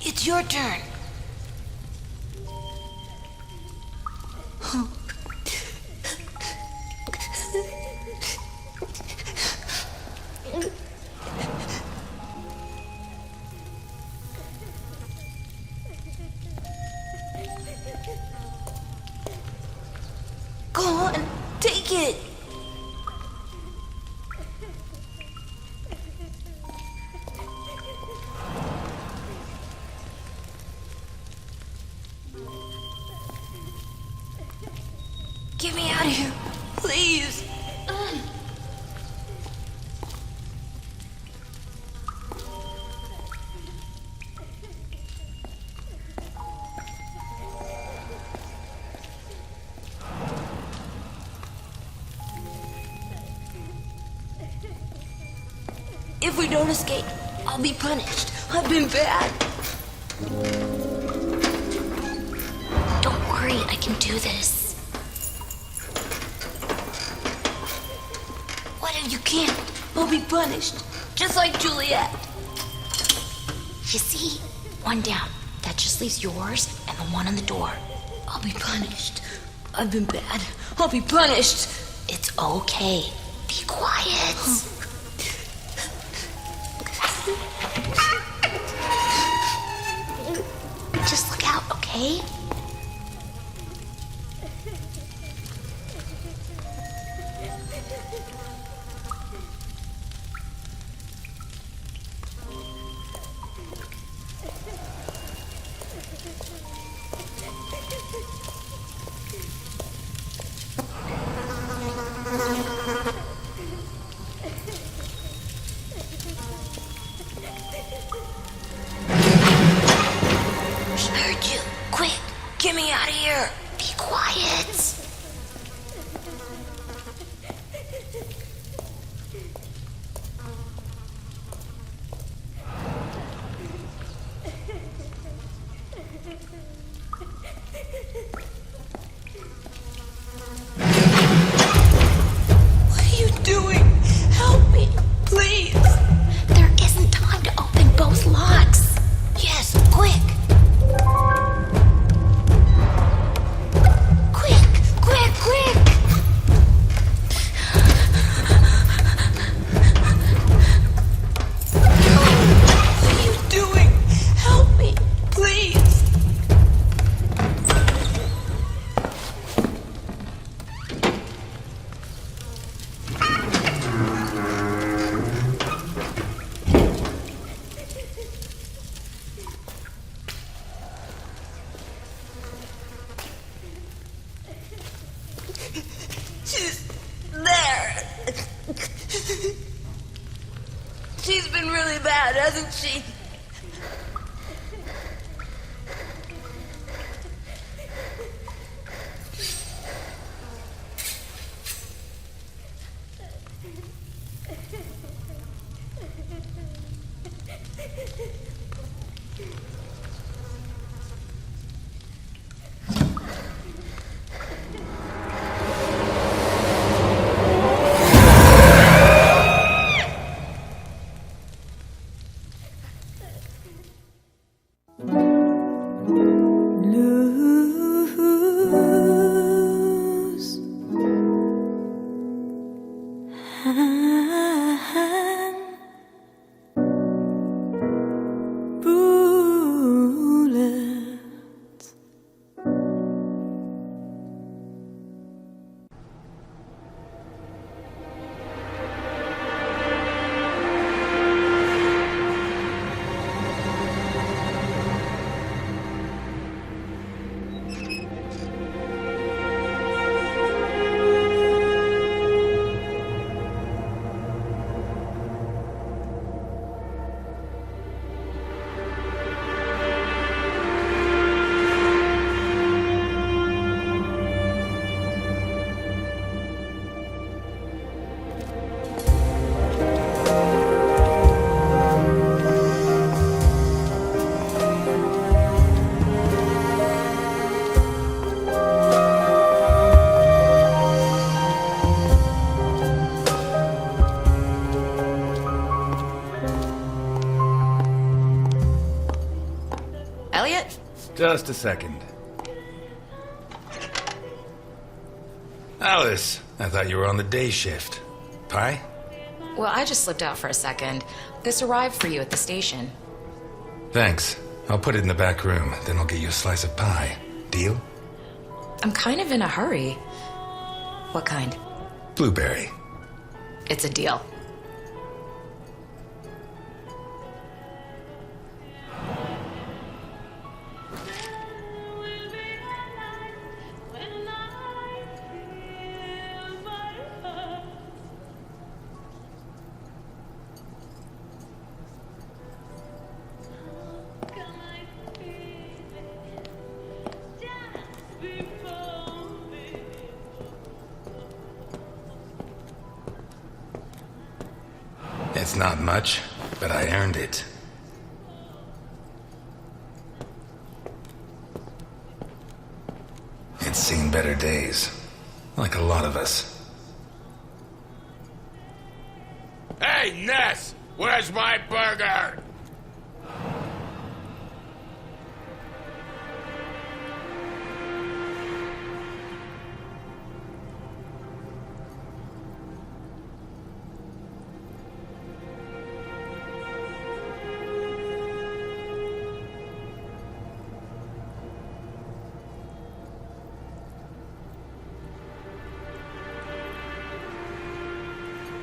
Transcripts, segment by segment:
It's your turn. Go on, take it. Get me out of here, please. If we don't escape, I'll be punished. I've been bad. Don't worry, I can do this. What if you can't? I'll be punished, just like Juliet. You see? One down. That just leaves yours and the one on the door. I'll be punished. I've been bad. I'll be punished. It's okay. Be quiet. Just look out, okay? Get me out of here! Be quiet! What are you doing? Help me, please! There isn't time to open both locks. Yes, quick! She's there. She's been really bad, hasn't she? lose and bullets. Elliot? Just a second. Alice, I thought you were on the day shift. Pie? Well, I just slipped out for a second. This arrived for you at the station. Thanks. I'll put it in the back room, then I'll get you a slice of pie. Deal? I'm kind of in a hurry. What kind? Blueberry. It's a deal. It's not much, but I earned it. It's seen better days. Like a lot of us. Hey, Ness! Where's my burger?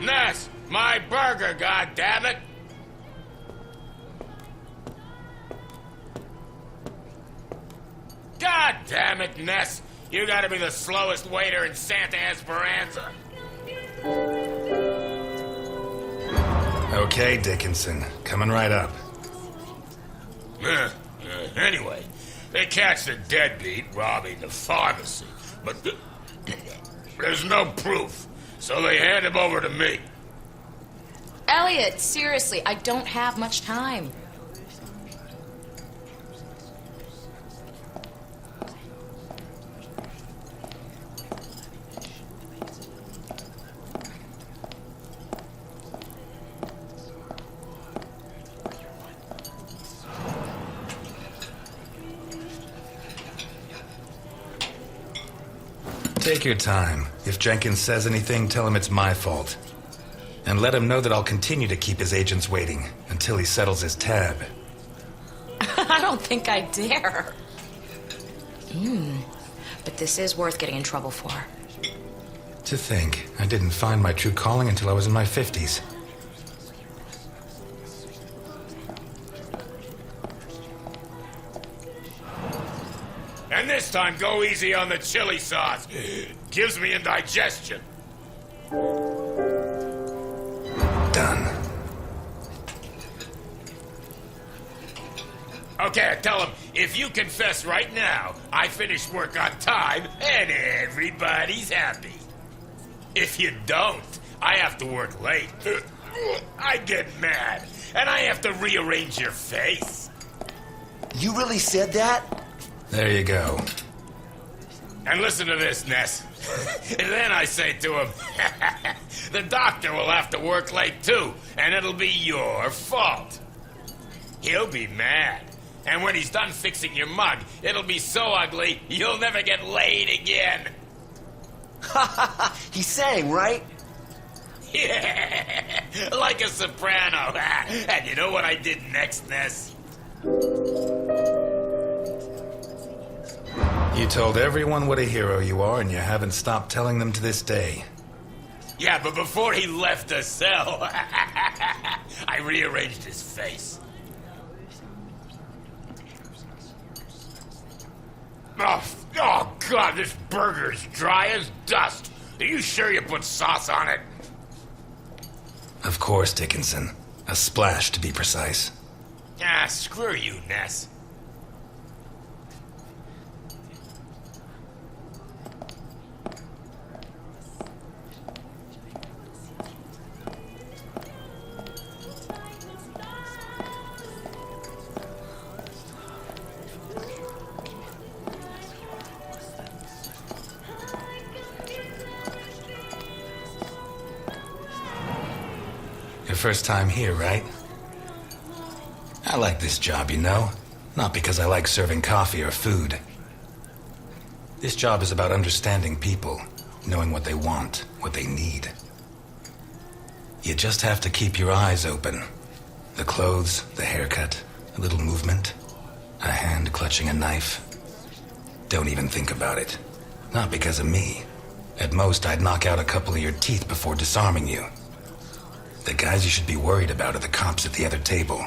Ness! My burger, goddammit! God damn it, Ness! You gotta be the slowest waiter in Santa Esperanza. Okay, Dickinson. Coming right up. Anyway, they catch the deadbeat robbing the pharmacy, but there's no proof, so they hand him over to me. Elliot, seriously, I don't have much time. Take your time. If Jenkins says anything, tell him it's my fault. And let him know that I'll continue to keep his agents waiting until he settles his tab. I don't think I dare. But this is worth getting in trouble for. To think, I didn't find my true calling until I was in my 50s. And this time, go easy on the chili sauce. Gives me indigestion. Done. Okay, tell him, if you confess right now, I finished work on time, and everybody's happy. If you don't, I have to work late. I get mad, and I have to rearrange your face. You really said that? There you go. And listen to this, Ness. And then I say to him, the doctor will have to work late too, and it'll be your fault. He'll be mad, And when he's done fixing your mug, it'll be so ugly, you'll never get laid again. He sang, right? Yeah, like a soprano. And you know what I did next, Ness? You told everyone what a hero you are, and you haven't stopped telling them to this day. Yeah, but before he left the cell, I rearranged his face. Oh, God, this burger's dry as dust. Are you sure you put sauce on it? Of course, Dickinson. A splash, to be precise. Ah, screw you, Ness. Your first time here, right? I like this job, you know? Not because I like serving coffee or food. This job is about understanding people, knowing what they want, what they need. You just have to keep your eyes open. The clothes, the haircut, a little movement, a hand clutching a knife. Don't even think about it. Not because of me. At most, I'd knock out a couple of your teeth before disarming you. The guys you should be worried about are the cops at the other table.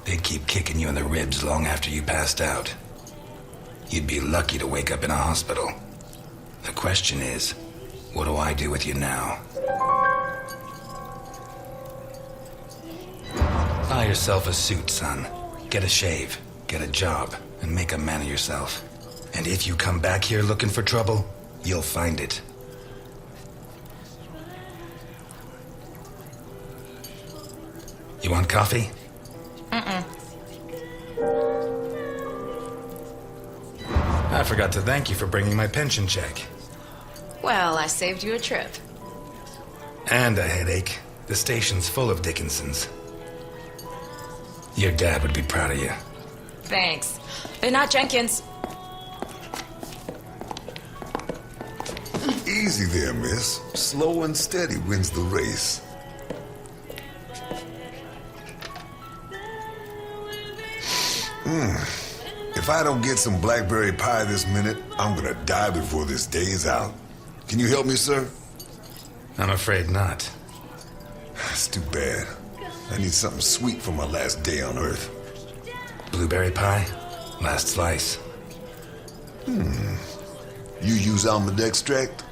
They'd keep kicking you in the ribs long after you passed out. You'd be lucky to wake up in a hospital. The question is, what do I do with you now? Buy yourself a suit, son. Get a shave, get a job, and make a man of yourself. And if you come back here looking for trouble, you'll find it. You want coffee? Mm-mm. I forgot to thank you for bringing my pension check. Well, I saved you a trip. And a headache. The station's full of Dickinsons. Your dad would be proud of you. Thanks. But not Jenkins. Easy there, miss. Slow and steady wins the race. If I don't get some blackberry pie this minute, I'm gonna die before this day is out. Can you help me, sir? I'm afraid not. That's too bad. I need something sweet for my last day on Earth. Blueberry pie? Last slice. You use almond extract?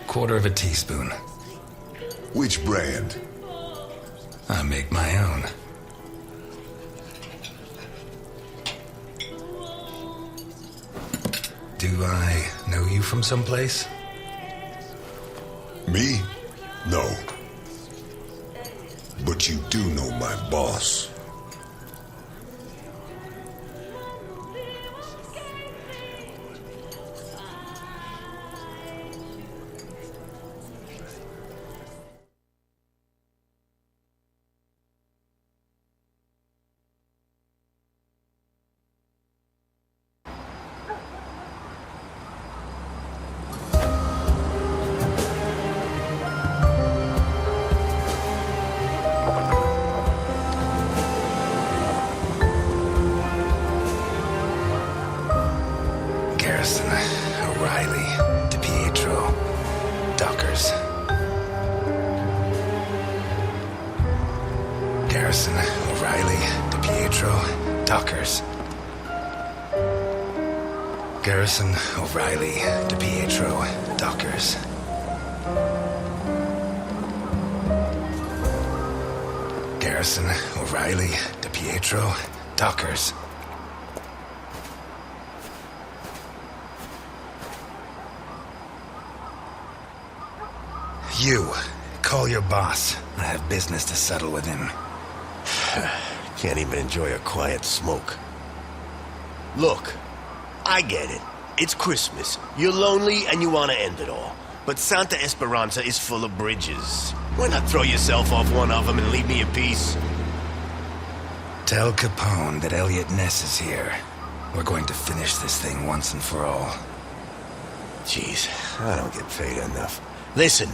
Quarter of a teaspoon. Which brand? I make my own. Do I know you from someplace? Me? No. But you do know my boss. Garrison, O'Reilly, DiPietro, Dockers. Garrison, O'Reilly, DiPietro, Dockers. Garrison, O'Reilly, DiPietro, Dockers. Garrison, O'Reilly, DiPietro, Dockers. You, call your boss. I have business to settle with him. Can't even enjoy a quiet smoke. Look, I get it. It's Christmas. You're lonely and you want to end it all. But Santa Esperanza is full of bridges. Why not throw yourself off one of them and leave me in peace? Tell Capone that Elliot Ness is here. We're going to finish this thing once and for all. Jeez, I don't get paid enough. Listen,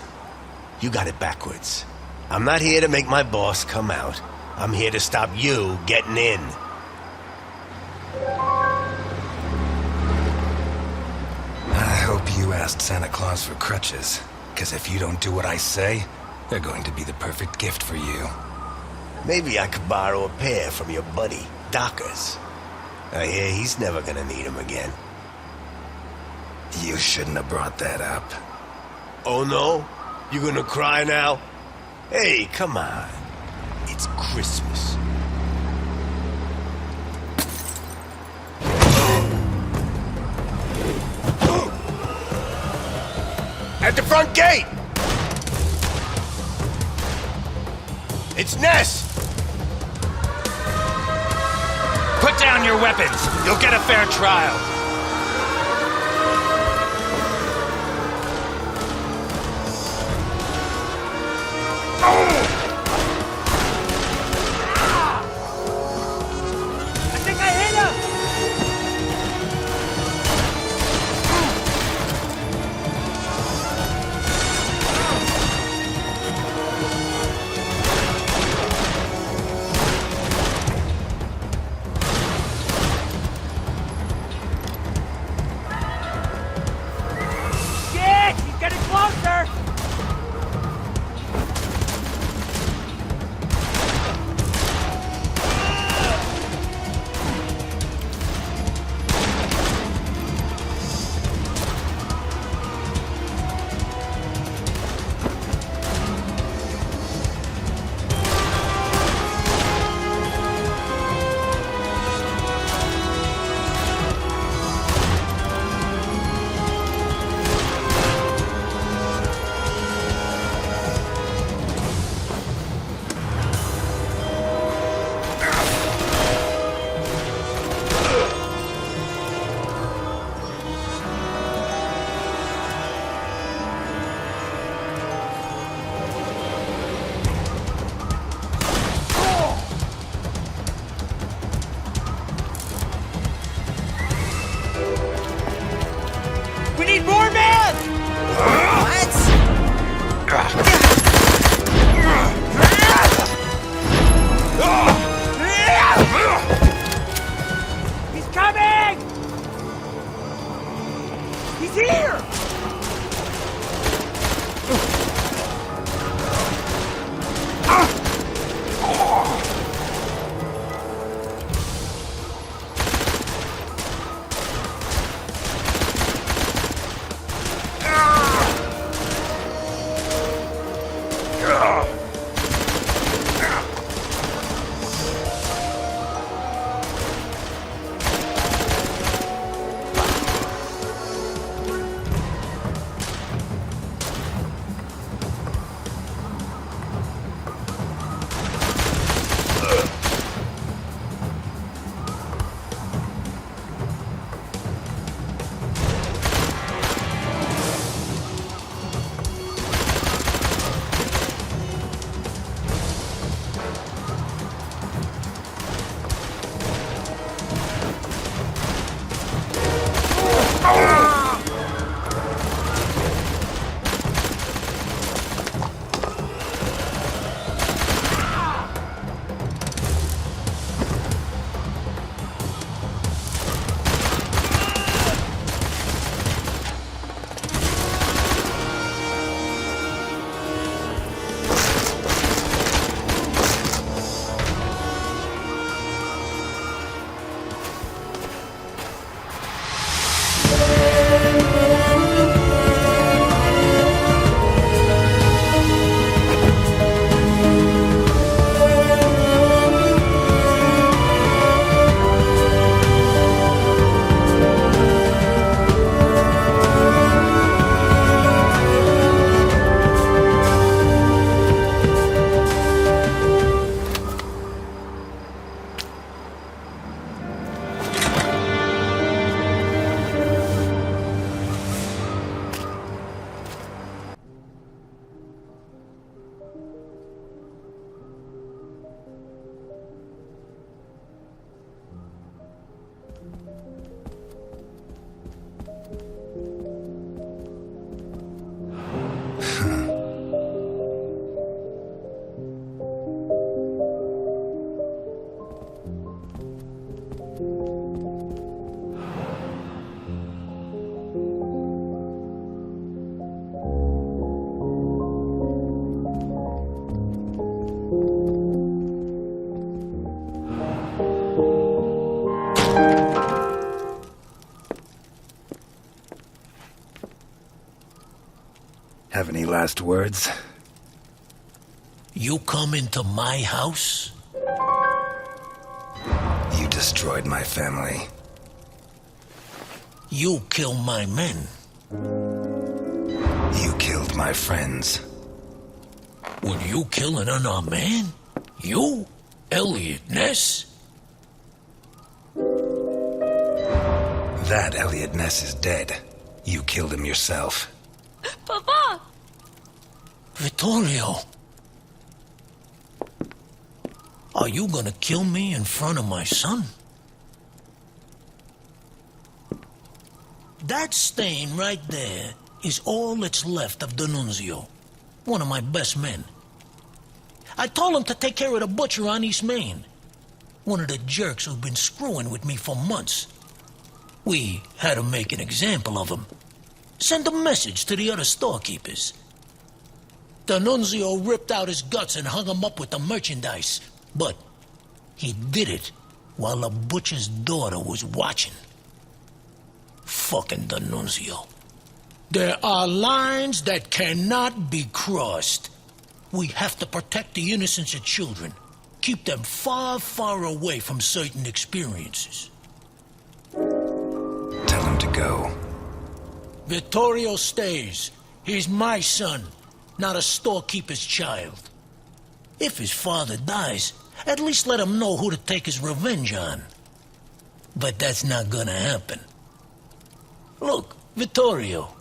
you got it backwards. I'm not here to make my boss come out. I'm here to stop you getting in. I hope you asked Santa Claus for crutches. Because if you don't do what I say, they're going to be the perfect gift for you. Maybe I could borrow a pair from your buddy, Dockers. I hear he's never gonna need them again. You shouldn't have brought that up. Oh no? You gonna cry now? Hey, come on. It's Christmas. At the front gate! It's Ness! Put down your weapons. You'll get a fair trial. I think I hit him! Shit! He's getting closer! We need more men! He's coming! He's here! Have any last words? You come into my house? You destroyed my family. You kill my men. You killed my friends. Would you kill an unarmed man? You? Elliot Ness? That Elliot Ness is dead. You killed him yourself. Papa! Vittorio. Are you gonna kill me in front of my son? That stain right there is all that's left of D'Annunzio, one of my best men. I told him to take care of the butcher on East Main, one of the jerks who've been screwing with me for months. We had to make an example of him. Send a message to the other storekeepers. D'Annunzio ripped out his guts and hung him up with the merchandise, but he did it while the butcher's daughter was watching. Fucking D'Annunzio. There are lines that cannot be crossed. We have to protect the innocence of children. Keep them far, far away from certain experiences. Tell him to go. Vittorio stays. He's my son, not a storekeeper's child. If his father dies, at least let him know who to take his revenge on. But that's not gonna happen. Look, Vittorio.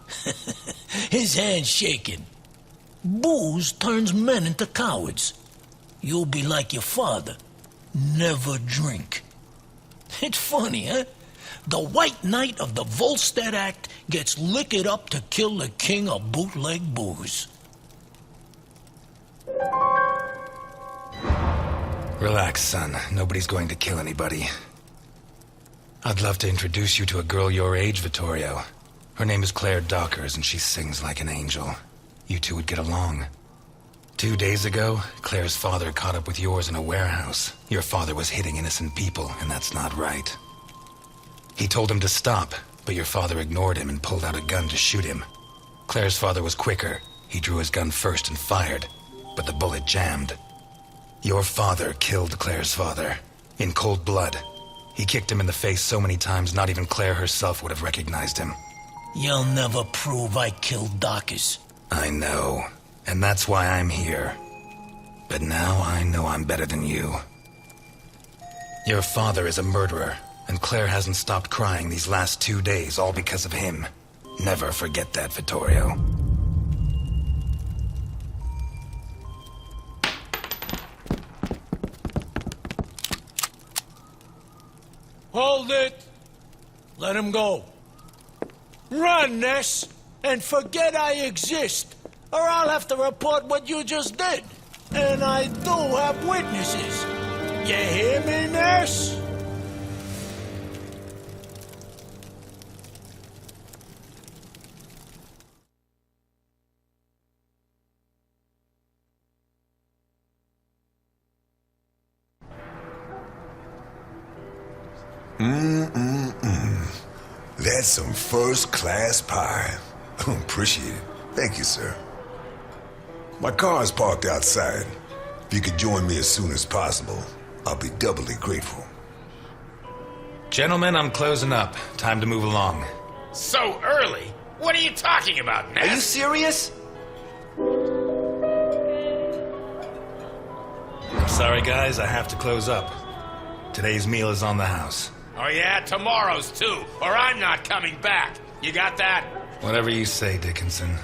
His hand's shaking. Booze turns men into cowards. You'll be like your father. Never drink. It's funny, huh? The White Knight of the Volstead Act gets liquored up to kill the king of bootleg booze. Relax, son. Nobody's going to kill anybody. I'd love to introduce you to a girl your age, Vittorio. Her name is Claire Dockers, and she sings like an angel. You two would get along. 2 days ago, Claire's father caught up with yours in a warehouse. Your father was hitting innocent people, and that's not right. He told him to stop, but your father ignored him and pulled out a gun to shoot him. Claire's father was quicker. He drew his gun first and fired, but the bullet jammed. Your father killed Claire's father, in cold blood. He kicked him in the face so many times not even Claire herself would have recognized him. You'll never prove I killed Dockers. I know, and that's why I'm here. But now I know I'm better than you. Your father is a murderer, and Claire hasn't stopped crying these last 2 days, all because of him. Never forget that, Vittorio. Hold it! Let him go. Run, Ness, and forget I exist, or I'll have to report what you just did. And I do have witnesses. You hear me, Ness? That's some first-class pie. Appreciate it. Thank you, sir. My car's parked outside. If you could join me as soon as possible, I'll be doubly grateful. Gentlemen, I'm closing up. Time to move along. So early? What are you talking about, Ness? Are you serious? I'm sorry, guys. I have to close up. Today's meal is on the house. Oh yeah, tomorrow's too, or I'm not coming back. You got that? Whatever you say, Dickinson.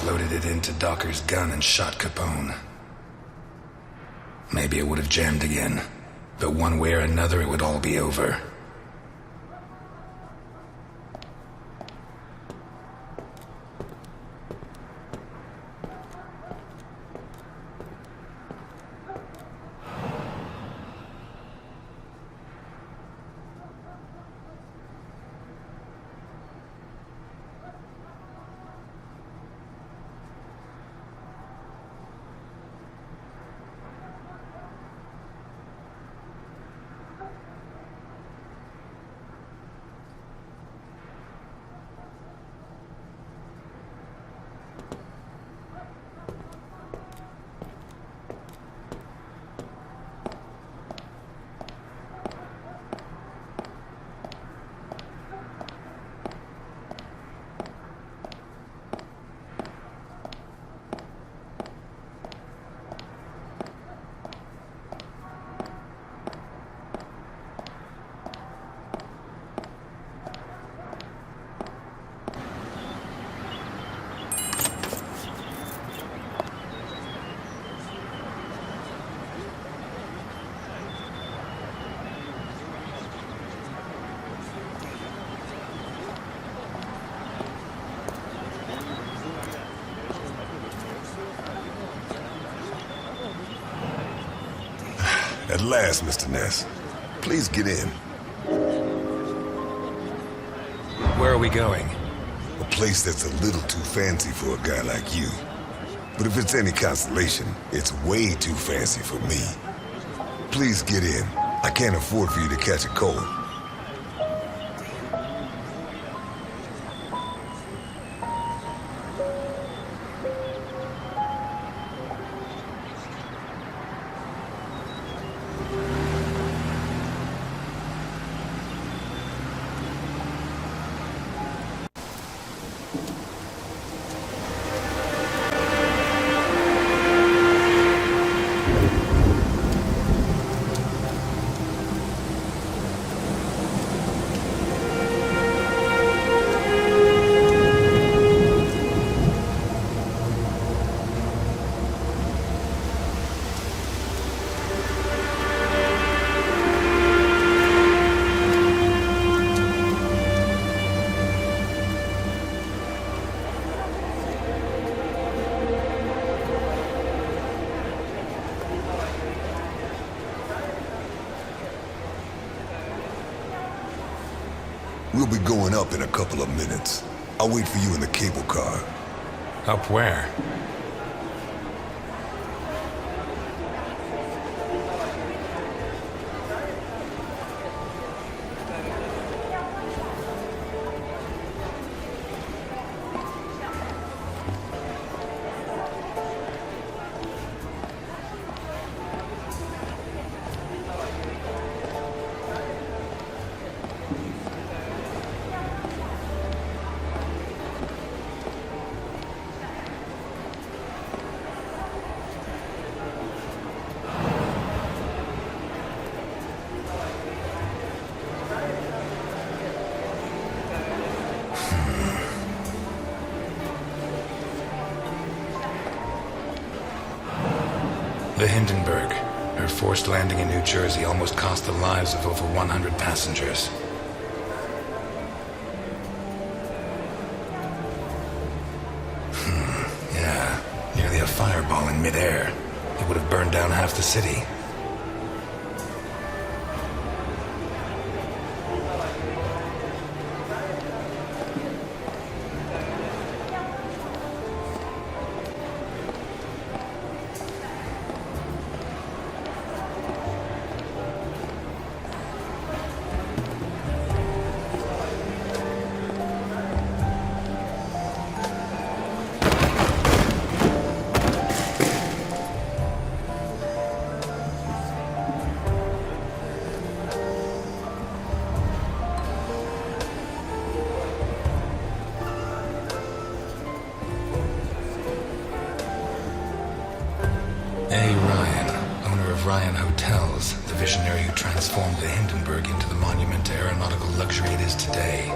loaded it into Docker's gun and shot Capone. Maybe it would have jammed again, but one way or another it would all be over. At last, Mr. Ness. Please get in. Where are we going? A place that's a little too fancy for a guy like you. But if it's any consolation, it's way too fancy for me. Please get in. I can't afford for you to catch a cold. We'll be going up in a couple of minutes. I'll wait for you in the cable car. Up where? The Hindenburg. Her forced landing in New Jersey almost cost the lives of over 100 passengers. Yeah, nearly a fireball in midair. It would have burned down half the city. Ryan Hotels, the visionary who transformed the Hindenburg into the monument to aeronautical luxury it is today.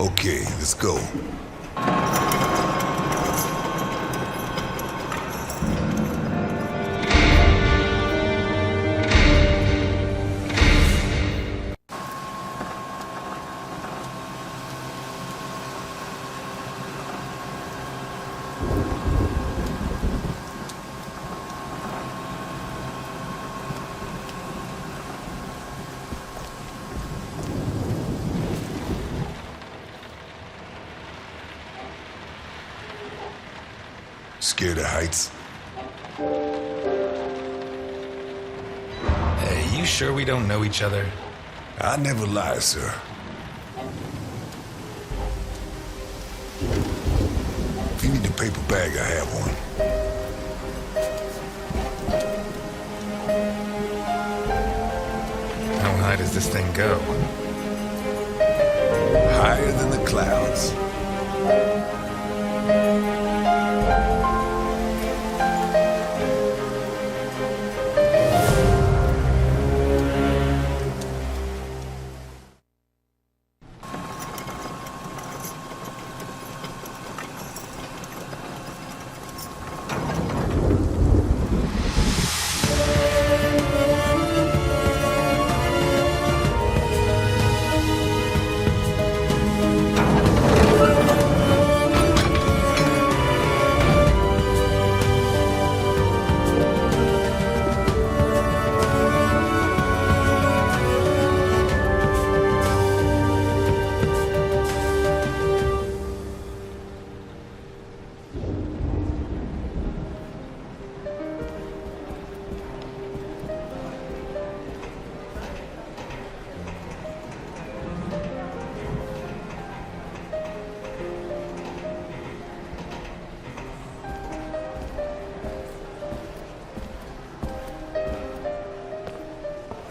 Okay, let's go. Scared of heights? Hey, you sure we don't know each other? I never lie, sir. If you need a paper bag, I have one. How high does this thing go? Higher than the clouds.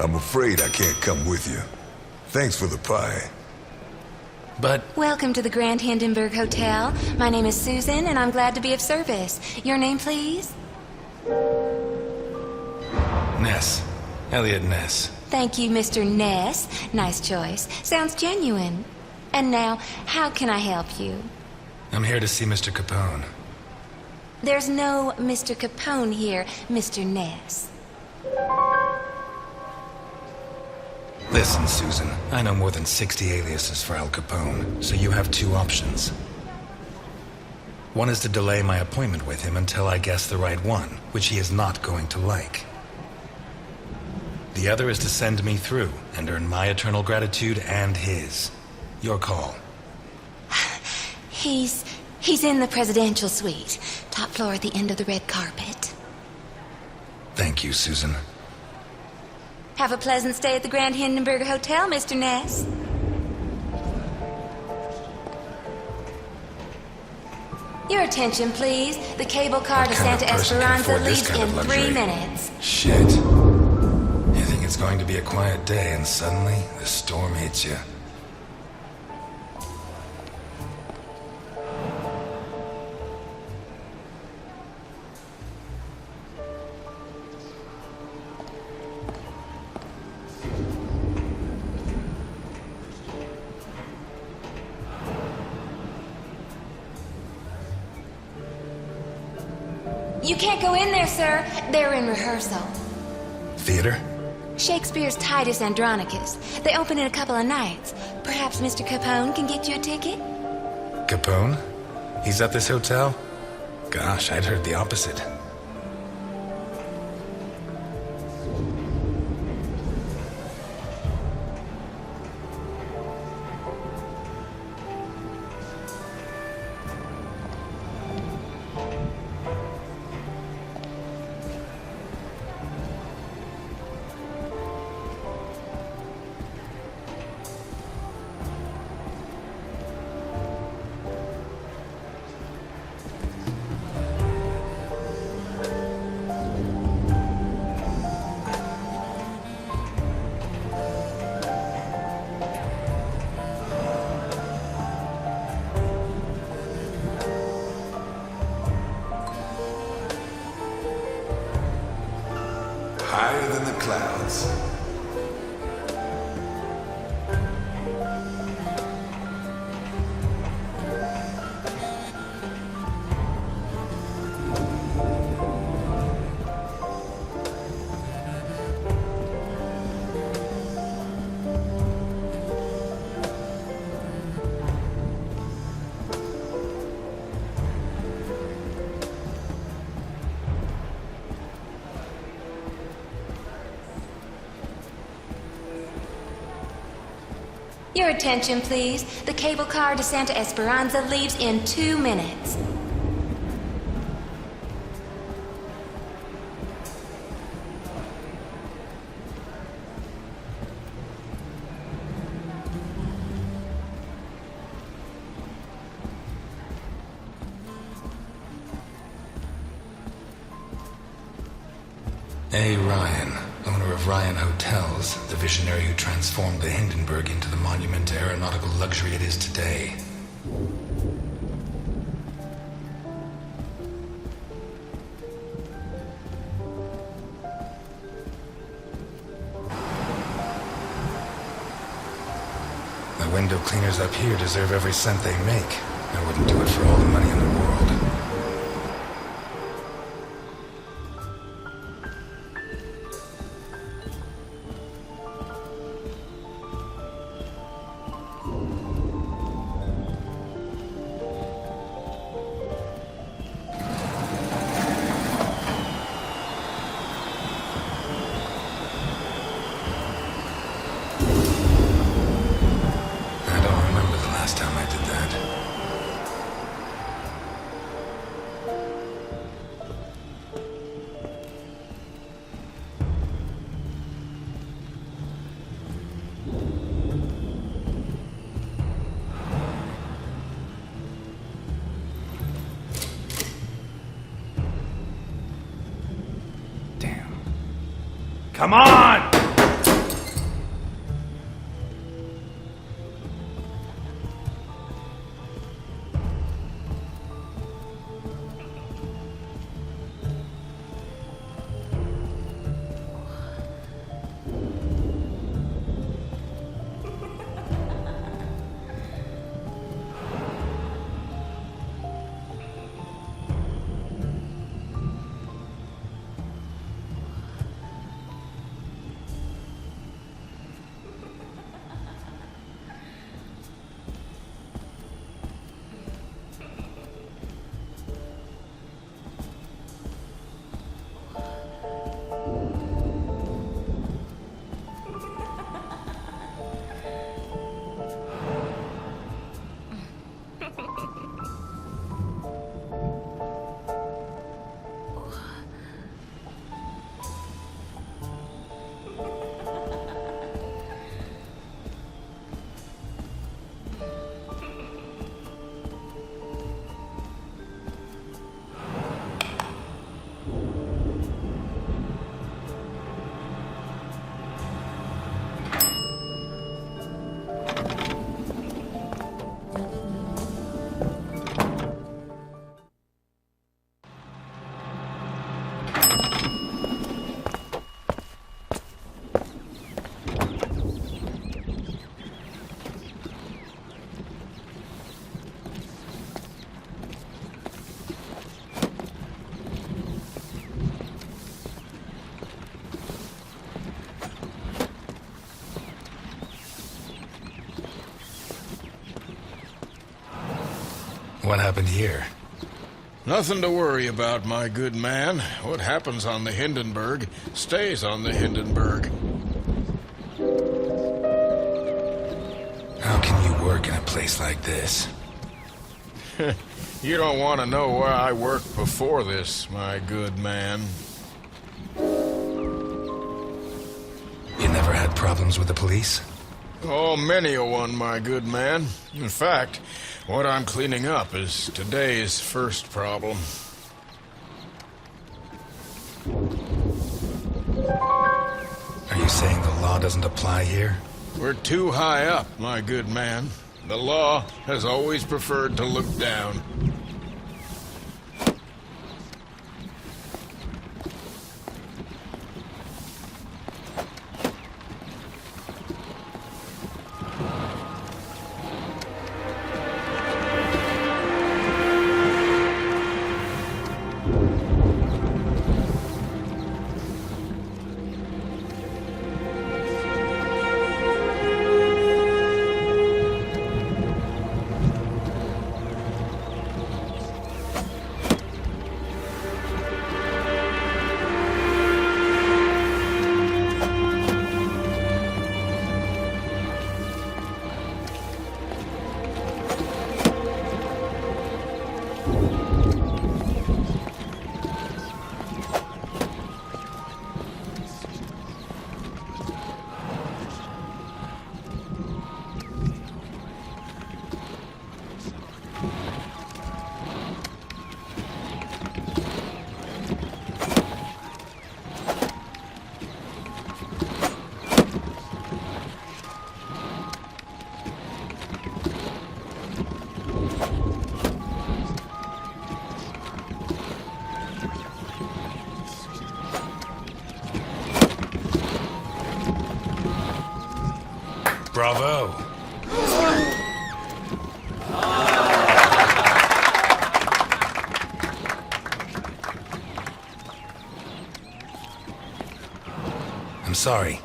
I'm afraid I can't come with you. Thanks for the pie. But Welcome to the Grand Hindenburg Hotel. My name is Susan, and I'm glad to be of service. Your name, please? Ness. Elliot Ness. Thank you, Mr. Ness. Nice choice. Sounds genuine. And now, how can I help you? I'm here to see Mr. Capone. There's no Mr. Capone here, Mr. Ness. Listen, Susan, I know more than 60 aliases for Al Capone, so you have two options. One is to delay my appointment with him until I guess the right one, which he is not going to like. The other is to send me through and earn my eternal gratitude and his. Your call. He's in the presidential suite, top floor at the end of the red carpet. Thank you, Susan. Have a pleasant stay at the Grand Hindenburg Hotel, Mr. Ness. Your attention, please. The cable car to What kind Santa of person can Esperanza afford this leaves kind of in luxury? 3 minutes. Shit. You think it's going to be a quiet day, and suddenly the storm hits you. You can't go in there, sir. They're in rehearsal. Theater? Shakespeare's Titus Andronicus. They open in a couple of nights. Perhaps Mr. Capone can get you a ticket? Capone? He's at this hotel? Gosh, I'd heard the opposite. Higher than the clouds. Your attention, please. The cable car to Santa Esperanza leaves in 2 minutes. A. Ryan, owner of Ryan Hotels, the visionary who transformed the Hindenburg into the monument to aeronautical luxury it is today. The window cleaners up here deserve every cent they make. I wouldn't do it for all the money in the world. I don't remember the last time I did that. Damn. Come on! What happened here? Nothing to worry about, my good man. What happens on the Hindenburg stays on the Hindenburg. How can you work in a place like this? You don't want to know where I worked before this, my good man. You never had problems with the police? Oh, many a one, my good man. In fact, what I'm cleaning up is today's first problem. Are you saying the law doesn't apply here? We're too high up, my good man. The law has always preferred to look down. sorry.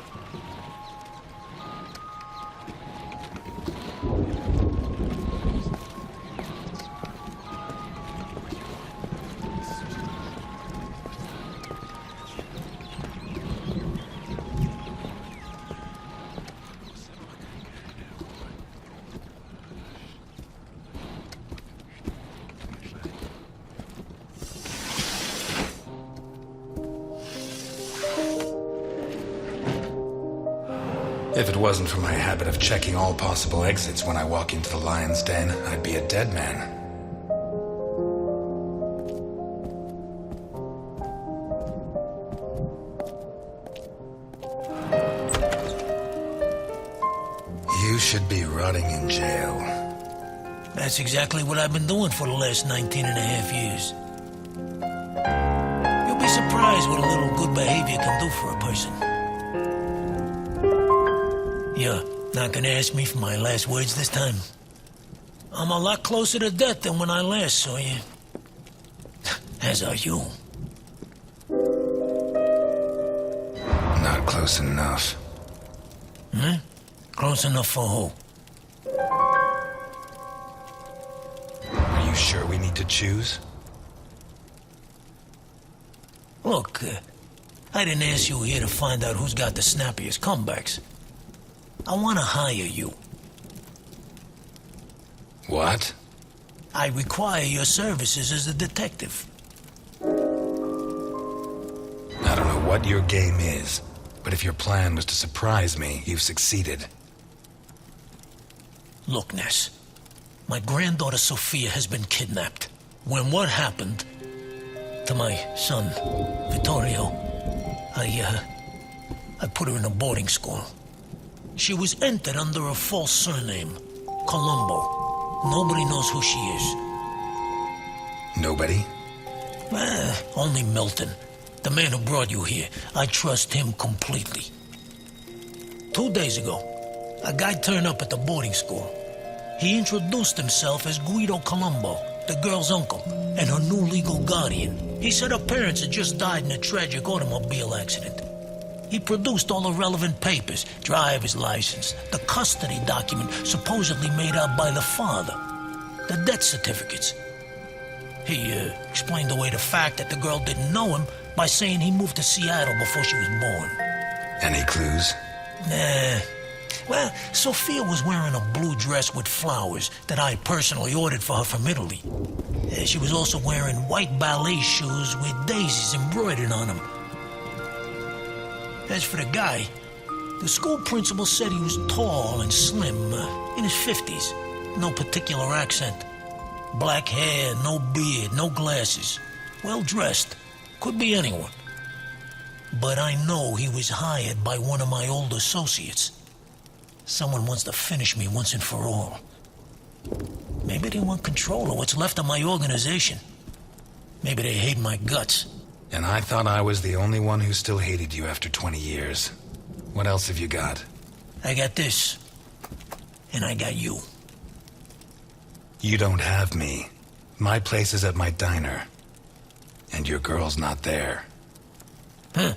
If it wasn't for my habit of checking all possible exits when I walk into the lion's den, I'd be a dead man. You should be rotting in jail. That's exactly what I've been doing for the last 19 and a half years. You'll be surprised what a little good behavior can do for a person. You're not gonna ask me for my last words this time? I'm a lot closer to death than when I last saw you. As are you. Not close enough. Hmm? Close enough for who? Are you sure we need to choose? Look, I didn't ask you here to find out who's got the snappiest comebacks. I want to hire you. What? I require your services as a detective. I don't know what your game is, but if your plan was to surprise me, you've succeeded. Look, Ness. My granddaughter Sophia has been kidnapped. When what happened to my son, Vittorio, I put her in a boarding school. She was entered under a false surname, Colombo. Nobody knows who she is. Nobody? Only Milton, the man who brought you here. I trust him completely. 2 days ago, a guy turned up at the boarding school. He introduced himself as Guido Colombo, the girl's uncle, and her new legal guardian. He said her parents had just died in a tragic automobile accident. He produced all the relevant papers, driver's license, the custody document supposedly made out by the father, the death certificates. He explained away the fact that the girl didn't know him by saying he moved to Seattle before she was born. Any clues? Nah. Well, Sophia was wearing a blue dress with flowers that I personally ordered for her from Italy. She was also wearing white ballet shoes with daisies embroidered on them. As for the guy, the school principal said he was tall and slim, in his 50s. No particular accent. Black hair, no beard, no glasses. Well dressed. Could be anyone. But I know he was hired by one of my old associates. Someone wants to finish me once and for all. Maybe they want control of what's left of my organization. Maybe they hate my guts. And I thought I was the only one who still hated you after 20 years. What else have you got? I got this. And I got you. You don't have me. My place is at my diner. And your girl's not there. Huh.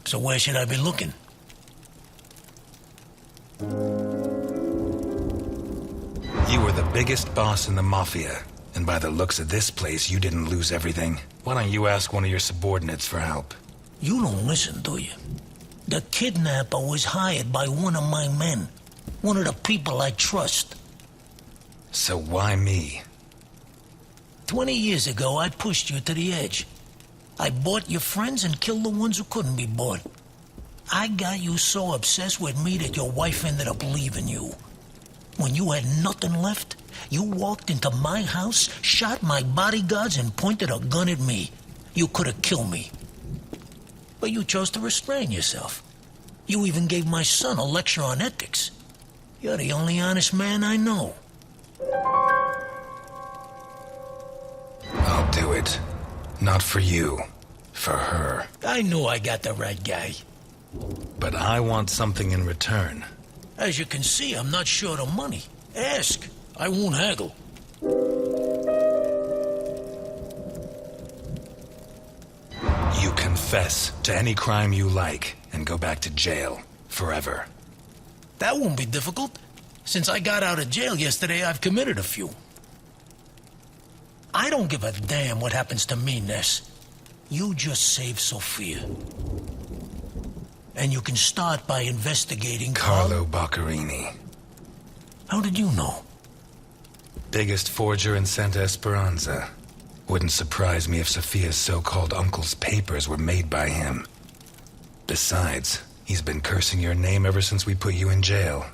So where should I be looking? You were the biggest boss in the Mafia. And by the looks of this place, you didn't lose everything. Why don't you ask one of your subordinates for help? You don't listen, do you? The kidnapper was hired by one of my men. One of the people I trust. So why me? 20 years ago, I pushed you to the edge. I bought your friends and killed the ones who couldn't be bought. I got you so obsessed with me that your wife ended up leaving you. When you had nothing left, you walked into my house, shot my bodyguards, and pointed a gun at me. You could have killed me. But you chose to restrain yourself. You even gave my son a lecture on ethics. You're the only honest man I know. I'll do it. Not for you. For her. I knew I got the right guy. But I want something in return. As you can see, I'm not short of money. Ask. I won't haggle. You confess to any crime you like, and go back to jail forever. That won't be difficult. Since I got out of jail yesterday, I've committed a few. I don't give a damn what happens to me, Ness. You just save Sophia. And you can start by investigating Carlo Boccarini. How did you know? Biggest forger in Santa Esperanza. Wouldn't surprise me if Sophia's so-called uncle's papers were made by him. Besides, he's been cursing your name ever since we put you in jail.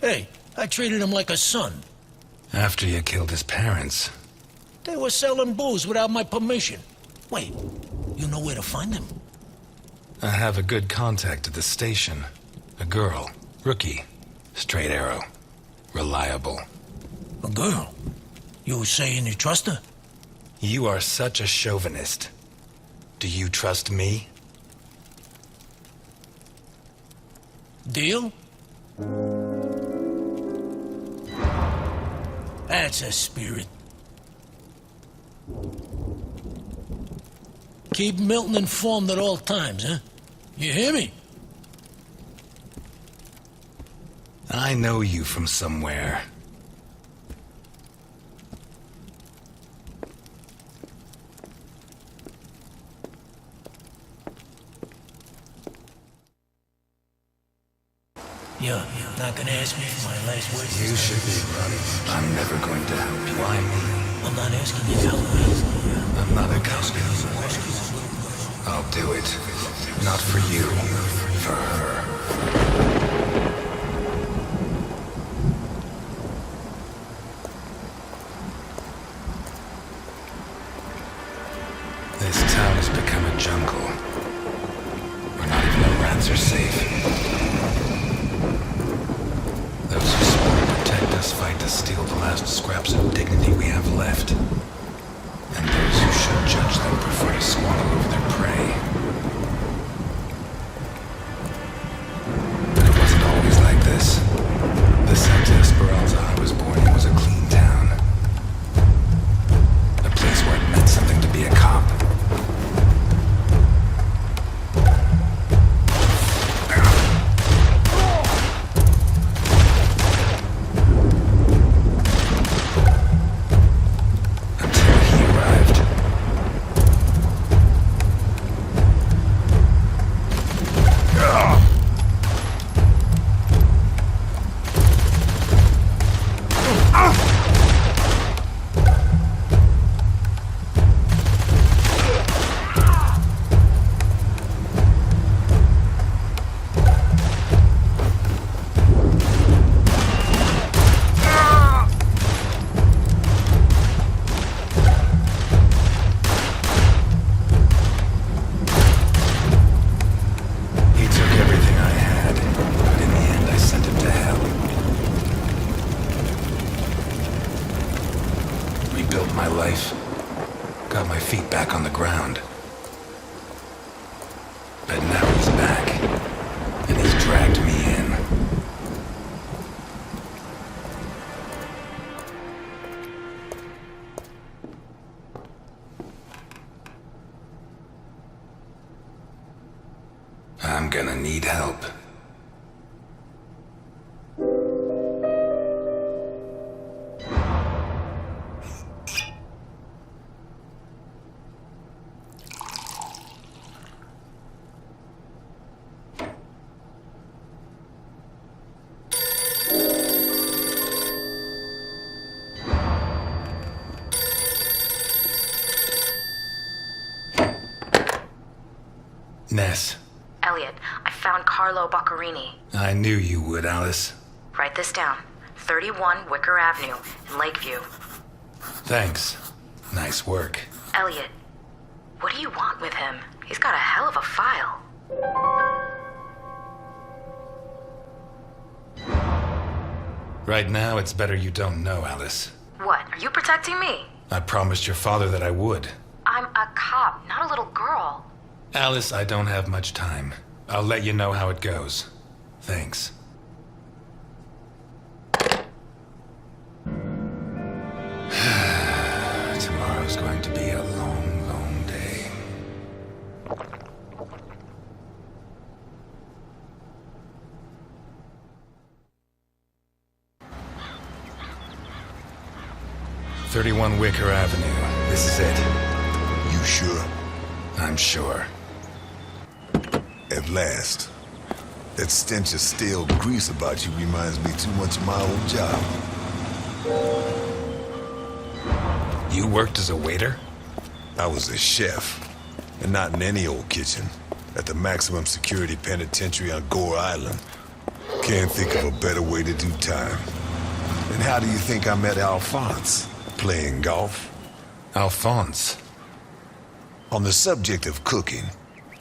Hey, I treated him like a son. After you killed his parents. They were selling booze without my permission. Wait, you know where to find them? I have a good contact at the station. A girl. Rookie. Straight arrow. Reliable. A girl? You saying you trust her? You are such a chauvinist. Do you trust me? Deal? That's a spirit. Keep Milton informed at all times, huh? You hear me? I know you from somewhere. You're not gonna ask me for my last words? You should be running. I'm never going to help you. Why me? I'm not asking you to help me. I'm not a cop anymore. I'll do it. Not for you. For her. This town has become a jungle. Where not even the rats are safe. Those who swore to protect us fight to steal the last scraps of dignity we have left. And those who should judge them prefer to squabble over their prey. But it wasn't always like this. The Santa Esperanza I was born in was a clean town. A place where it meant something to be a cop. I'm gonna need help. Ness. Elliot, I found Carlo Boccarini. I knew you would, Alice. Write this down. 31 Wicker Avenue in Lakeview. Thanks. Nice work. Elliot, what do you want with him? He's got a hell of a file. Right now, it's better you don't know, Alice. What, are you protecting me? I promised your father that I would. I'm a cop, not a little girl. Alice, I don't have much time. I'll let you know how it goes. Thanks. Tomorrow's going to be a long, long day. 31 Wicker Avenue. This is it. You sure? I'm sure. At last. That stench of stale grease about you reminds me too much of my old job. You worked as a waiter? I was a chef. And not in any old kitchen. At the maximum security penitentiary on Gore Island. Can't think of a better way to do time. And how do you think I met Alphonse? Playing golf? Alphonse? On the subject of cooking,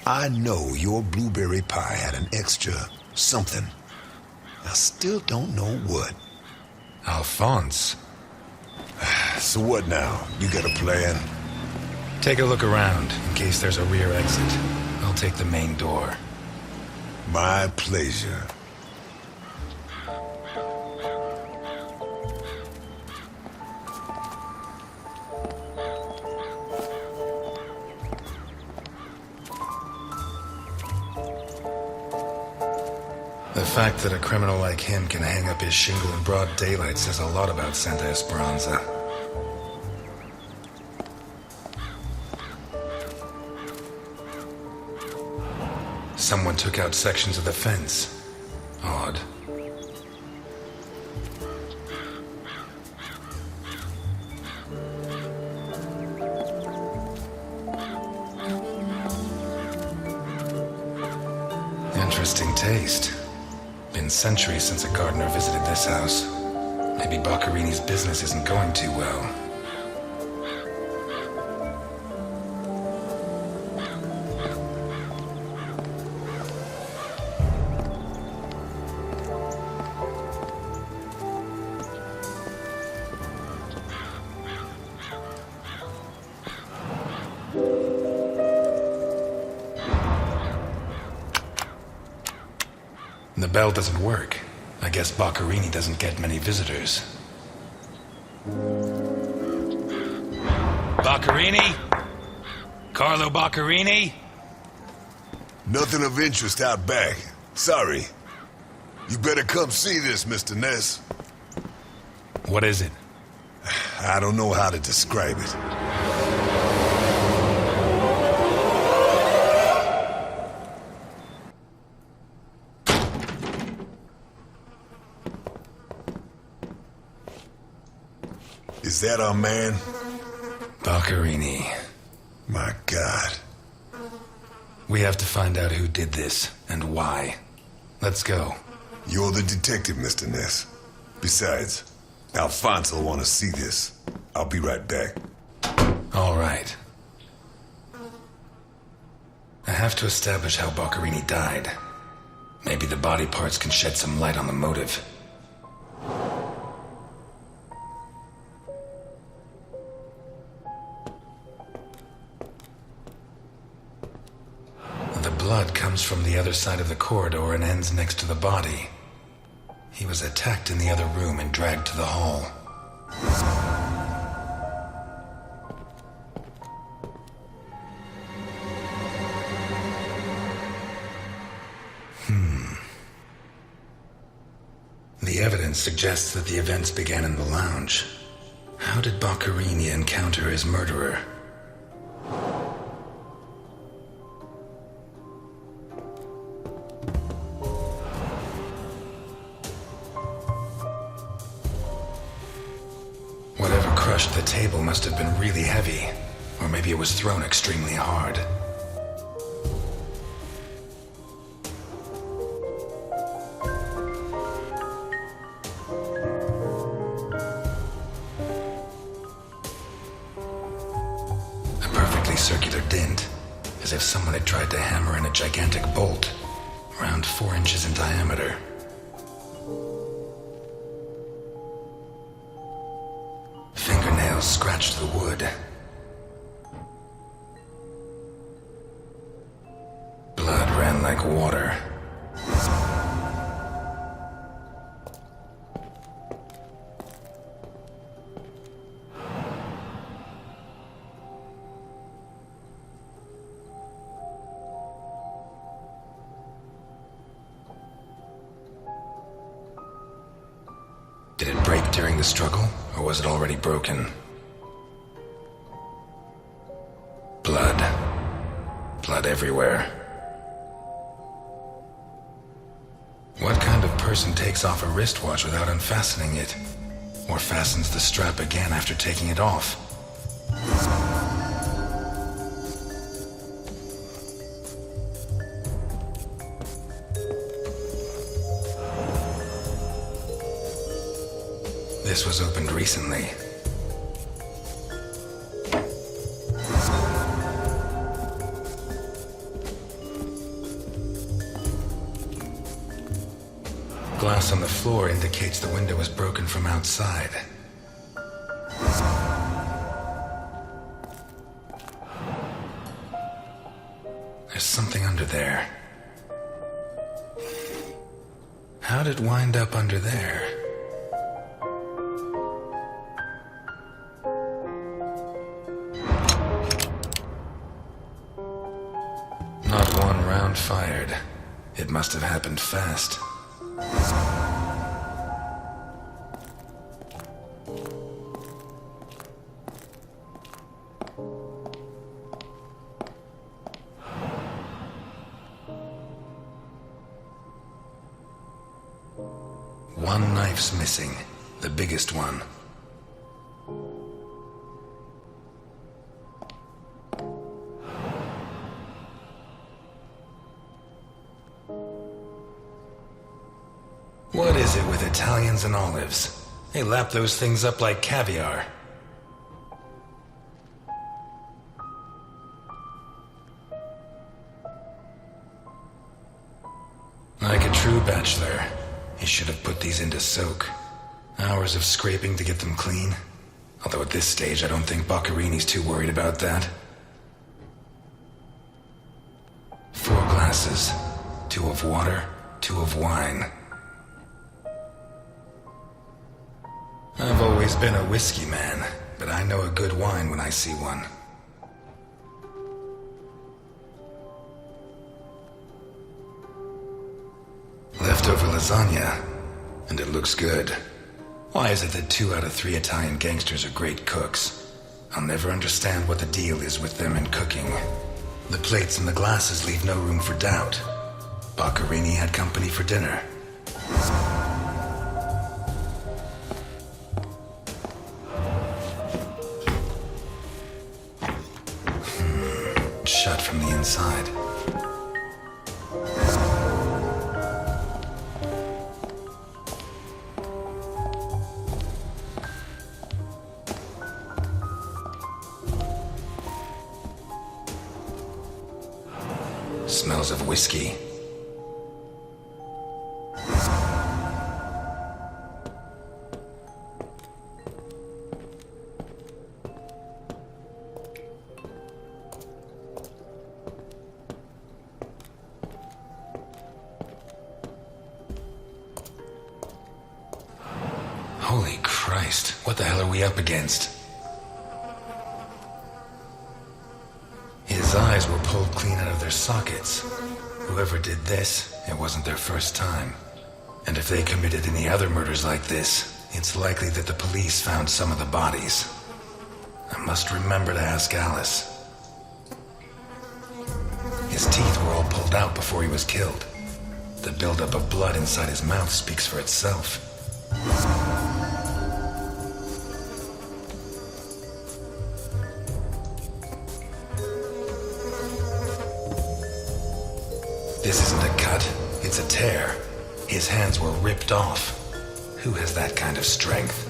I know your blueberry pie had an extra something. I still don't know what. Alphonse? So what now? You got a plan? Take a look around, in case there's a rear exit. I'll take the main door. My pleasure. The fact that a criminal like him can hang up his shingle in broad daylight says a lot about Santa Esperanza. Someone took out sections of the fence. Odd. Interesting taste. Been centuries since a gardener visited this house. Maybe Boccarini's business isn't going too well. The bell doesn't work. I guess Boccarini doesn't get many visitors. Boccarini? Carlo Boccarini? Nothing of interest out back. Sorry. You better come see this, Mr. Ness. What is it? I don't know how to describe it. Is that our man? Boccarini. My God. We have to find out who did this and why. Let's go. You're the detective, Mr. Ness. Besides, Alphonse will want to see this. I'll be right back. All right. I have to establish how Boccarini died. Maybe the body parts can shed some light on the motive. The blood comes from the other side of the corridor and ends next to the body. He was attacked in the other room and dragged to the hall. The evidence suggests that the events began in the lounge. How did Boccarini encounter his murderer? Whatever crushed the table must have been really heavy, or maybe it was thrown extremely hard. A perfectly circular dent, as if someone had tried to hammer in a gigantic bolt, around 4 inches in diameter. Fingernails scratched the wood. Blood ran like water. Did it break during the struggle, or was it already broken? Blood everywhere. What kind of person takes off a wristwatch without unfastening it? Or fastens the strap again after taking it off? This was opened recently. Glass on the floor indicates the window was broken from outside. There's something under there. How'd it wind up under there? Not one round fired. It must have happened fast. One knife's missing, the biggest one. What is it with Italians and olives? They lap those things up like caviar. Like a true bachelor, he should have put these into soak. Hours of scraping to get them clean. Although at this stage, I don't think Boccarini's too worried about that. 4 glasses. 2 of water, 2 of wine. I've always been a whiskey man, but I know a good wine when I see one. Leftover lasagna, and it looks good. Why is it that 2 out of 3 Italian gangsters are great cooks? I'll never understand what the deal is with them in cooking. The plates and the glasses leave no room for doubt. Boccarini had company for dinner. Shut from the inside. Smells of whiskey. Holy Christ, what the hell are we up against? His eyes were pulled clean out of their sockets. Whoever did this, it wasn't their first time. And if they committed any other murders like this, it's likely that the police found some of the bodies. I must remember to ask Alice. His teeth were all pulled out before he was killed. The buildup of blood inside his mouth speaks for itself. This isn't a cut, it's a tear. His hands were ripped off. Who has that kind of strength?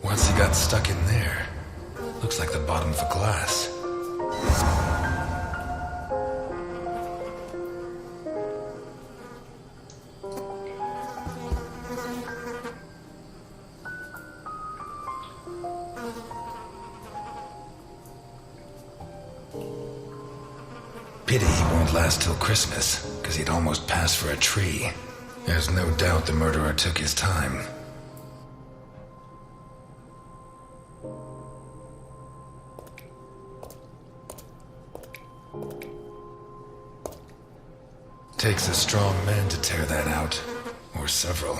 What's he got stuck in there? Looks like the bottom of a glass. Pity he won't last till Christmas, because he'd almost pass for a tree. There's no doubt the murderer took his time. Takes a strong man to tear that out. Or several.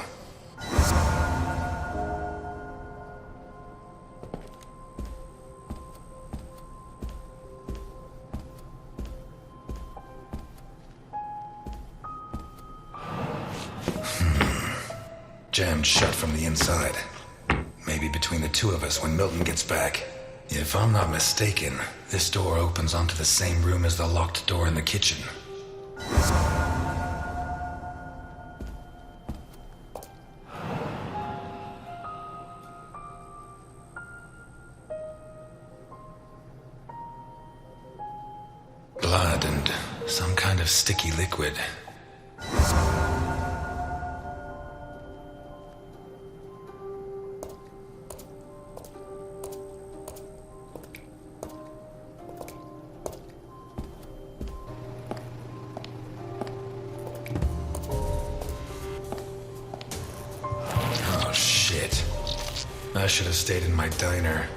Jammed shut from the inside. Maybe between the two of us when Milton gets back. If I'm not mistaken, this door opens onto the same room as the locked door in the kitchen. Blood and some kind of sticky liquid. Oh, shit. I should have stayed in my diner.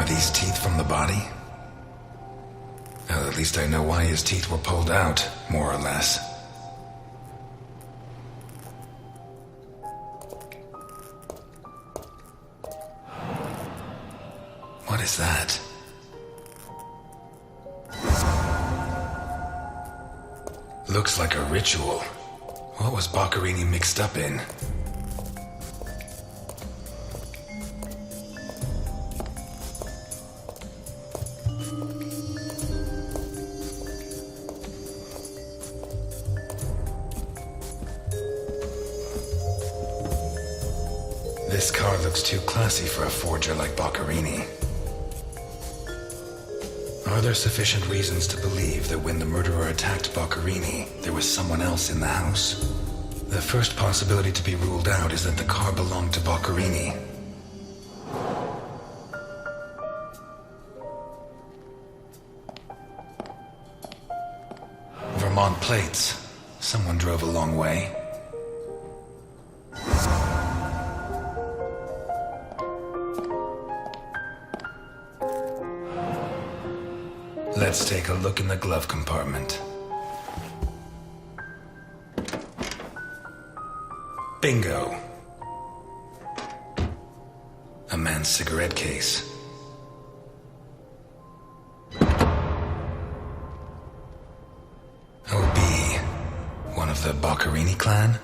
These teeth from the body? Well, at least I know why his teeth were pulled out, more or less. What is that? Looks like a ritual. What was Boccherini mixed up in? This car looks too classy for a forger like Boccherini. Are there sufficient reasons to believe that when the murderer attacked Boccherini, there was someone else in the house? The first possibility to be ruled out is that the car belonged to Boccherini. Vermont plates. Someone drove a long way. Let's take a look in the glove compartment. Bingo. A man's cigarette case. OB. One of the Boccherini clan?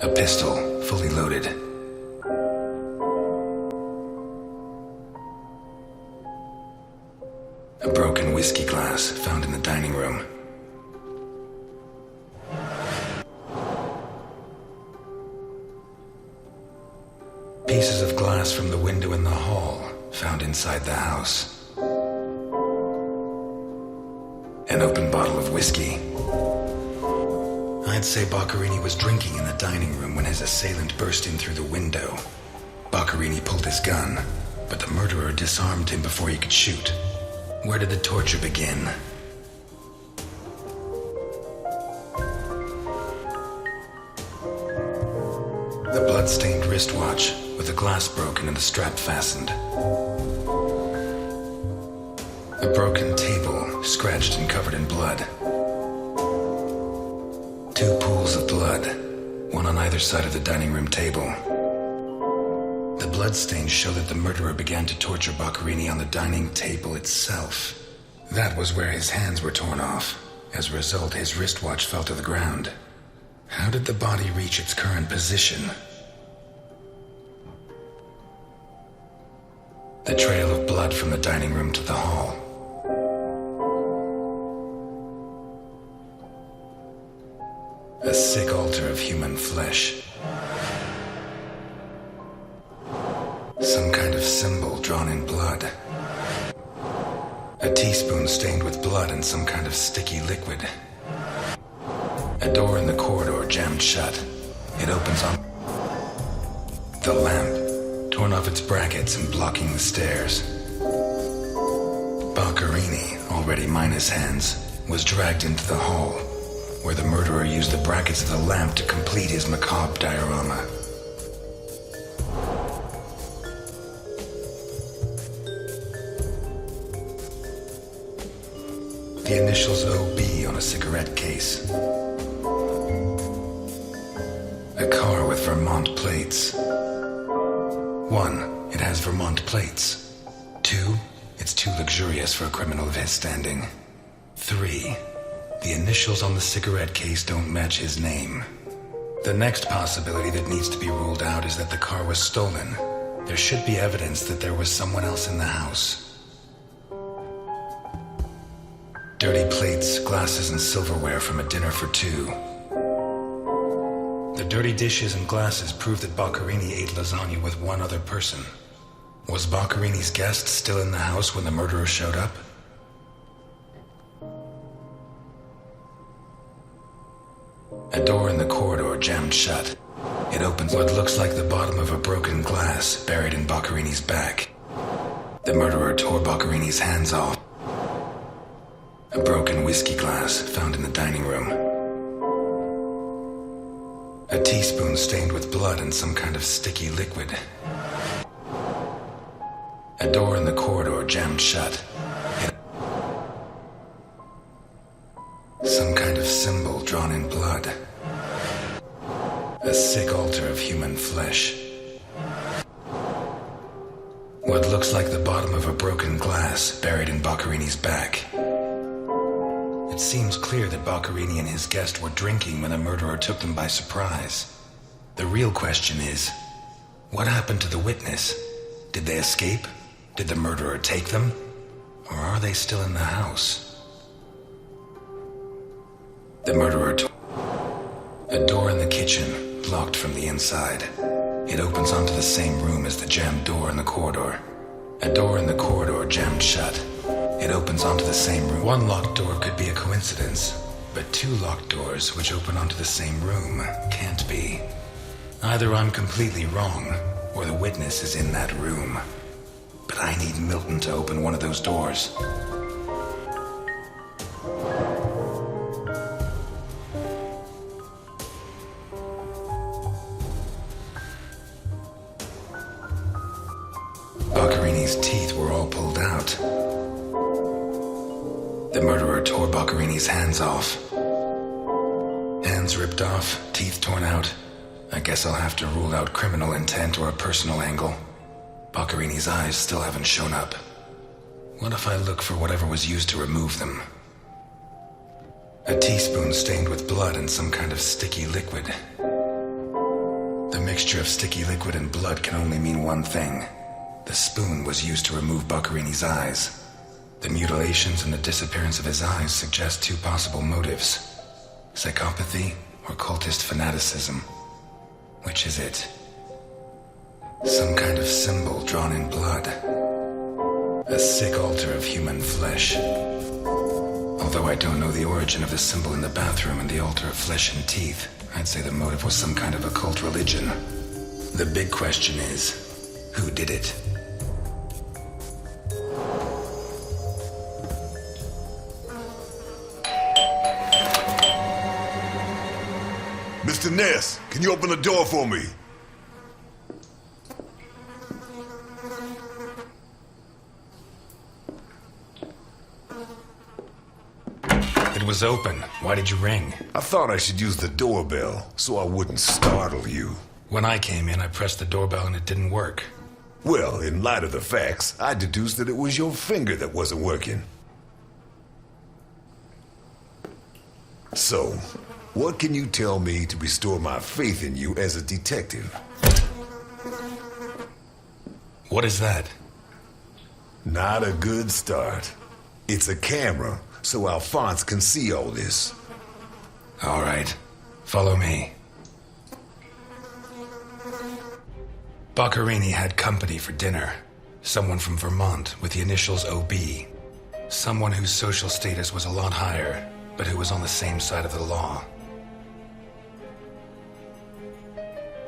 A pistol, fully loaded. A broken whiskey glass found in the dining room. Pieces of glass from the window in the hall found inside the house. An open bottle of whiskey. I'd say Boccherini was drinking in the dining room when his assailant burst in through the window. Boccherini pulled his gun, but the murderer disarmed him before he could shoot. Where did the torture begin? blood-stained wristwatch with the glass broken and the strap fastened. A broken table, scratched and covered in blood. 2 pools of blood, one on either side of the dining room table. The bloodstains show that the murderer began to torture Boccherini on the dining table itself. That was where his hands were torn off. As a result, his wristwatch fell to the ground. How did the body reach its current position? The trail of blood from the dining room to the hall. A sick altar of human flesh. Some kind of symbol drawn in blood. A teaspoon stained with blood and some kind of sticky liquid. A door in the corridor jammed shut. It opens on the lamp, torn off its brackets and blocking the stairs. Boccherini, already minus hands, was dragged into the hall, where the murderer used the brackets of the lamp to complete his macabre diorama. The initials OB on a cigarette case. A car with Vermont plates. 1, it has Vermont plates. 2, it's too luxurious for a criminal of his standing. 3, the initials on the cigarette case don't match his name. The next possibility that needs to be ruled out is that the car was stolen. There should be evidence that there was someone else in the house. Dirty plates, glasses, and silverware from a dinner for 2. The dirty dishes and glasses prove that Boccherini ate lasagna with one other person. Was Boccherini's guest still in the house when the murderer showed up? A door in the corridor jammed shut. It opens what looks like the bottom of a broken glass buried in Boccherini's back. The murderer tore Boccherini's hands off. A broken whiskey glass found in the dining room. A teaspoon stained with blood and some kind of sticky liquid. A door in the corridor jammed shut. Some kind of symbol drawn in blood. A sick altar of human flesh. What looks like the bottom of a broken glass buried in Boccherini's back. It seems clear that Boccherini and his guest were drinking when the murderer took them by surprise. The real question is, what happened to the witness? Did they escape? Did the murderer take them? Or are they still in the house? The murderer a door in the kitchen, locked from the inside. It opens onto the same room as the jammed door in the corridor. A door in the corridor jammed shut. It opens onto the same room. One locked door could be a coincidence, but 2 locked doors which open onto the same room can't be. Either I'm completely wrong, or the witness is in that room. But I need Milton to open one of those doors. Boccherini's teeth were all pulled out. The murderer tore Boccherini's hands off. Hands ripped off, teeth torn out. I guess I'll have to rule out criminal intent or a personal angle. Boccherini's eyes still haven't shown up. What if I look for whatever was used to remove them? A teaspoon stained with blood and some kind of sticky liquid. The mixture of sticky liquid and blood can only mean one thing. The spoon was used to remove Boccherini's eyes. The mutilations and the disappearance of his eyes suggest 2 possible motives. Psychopathy or cultist fanaticism. Which is it? Some kind of symbol drawn in blood. A sick altar of human flesh. Although I don't know the origin of the symbol in the bathroom and the altar of flesh and teeth, I'd say the motive was some kind of occult religion. The big question is, who did it? Mr. Ness, can you open the door for me? It was open. Why did you ring? I thought I should use the doorbell so I wouldn't startle you. When I came in, I pressed the doorbell and it didn't work. Well, in light of the facts, I deduced that it was your finger that wasn't working. So, what can you tell me to restore my faith in you as a detective? What is that? Not a good start. It's a camera, so Alphonse can see all this. All right. Follow me. Boccarini had company for dinner. Someone from Vermont with the initials OB. Someone whose social status was a lot higher, but who was on the same side of the law.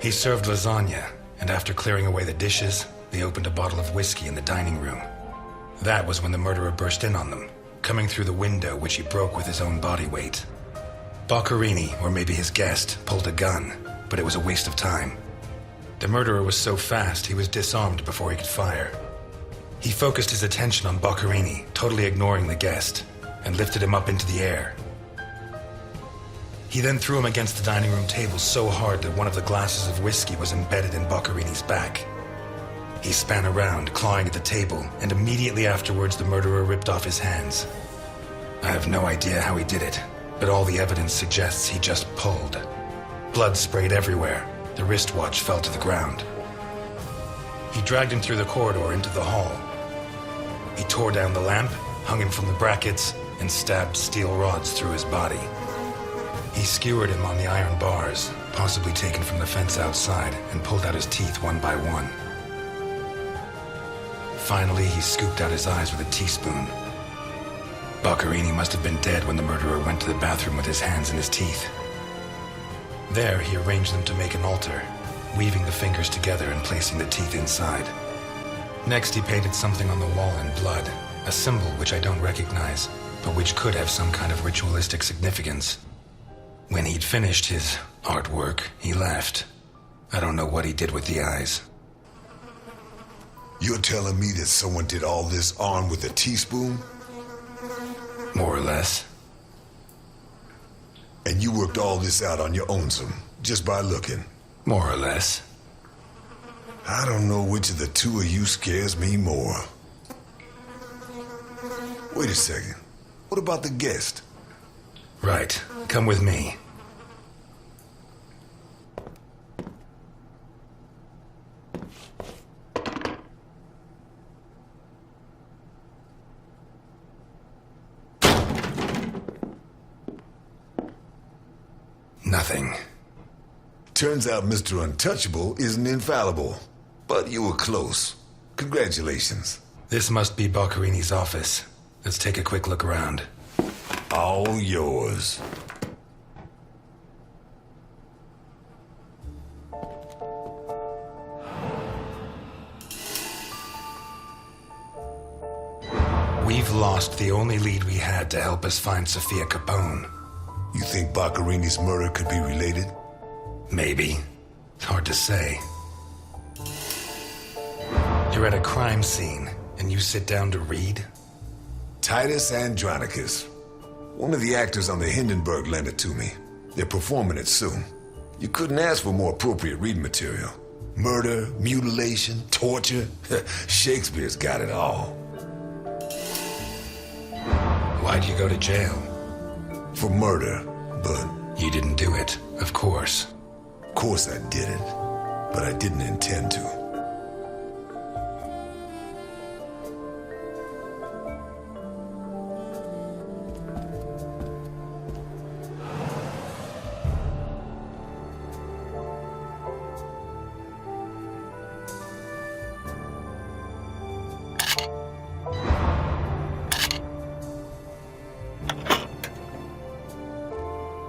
He served lasagna, and after clearing away the dishes, they opened a bottle of whiskey in the dining room. That was when the murderer burst in on them, coming through the window which he broke with his own body weight. Boccarini, or maybe his guest, pulled a gun, but it was a waste of time. The murderer was so fast he was disarmed before he could fire. He focused his attention on Boccarini, totally ignoring the guest, and lifted him up into the air. He then threw him against the dining room table so hard that one of the glasses of whiskey was embedded in Boccarini's back. He span around, clawing at the table, and immediately afterwards the murderer ripped off his hands. I have no idea how he did it, but all the evidence suggests he just pulled. Blood sprayed everywhere. The wristwatch fell to the ground. He dragged him through the corridor into the hall. He tore down the lamp, hung him from the brackets, and stabbed steel rods through his body. He skewered him on the iron bars, possibly taken from the fence outside, and pulled out his teeth one by one. Finally, he scooped out his eyes with a teaspoon. Boccarini must have been dead when the murderer went to the bathroom with his hands in his teeth. There, he arranged them to make an altar, weaving the fingers together and placing the teeth inside. Next, he painted something on the wall in blood, a symbol which I don't recognize, but which could have some kind of ritualistic significance. When he'd finished his artwork, he left. I don't know what he did with the eyes. You're telling me that someone did all this armed with a teaspoon? More or less. And you worked all this out on your own, just by looking? More or less. I don't know which of the two of you scares me more. Wait a second. What about the guest? Right. Come with me. Nothing. Turns out Mr. Untouchable isn't infallible. But you were close. Congratulations. This must be Boccarini's office. Let's take a quick look around. All yours. We've lost the only lead we had to help us find Sophia Capone. You think Boccarini's murder could be related? Maybe. It's hard to say. You're at a crime scene, and you sit down to read? Titus Andronicus. One of the actors on the Hindenburg lent it to me. They're performing it soon. You couldn't ask for more appropriate reading material. Murder, mutilation, torture. Shakespeare's got it all. Why'd you go to jail? For murder, but... You didn't do it, of course. Of course I didn't, but I didn't intend to.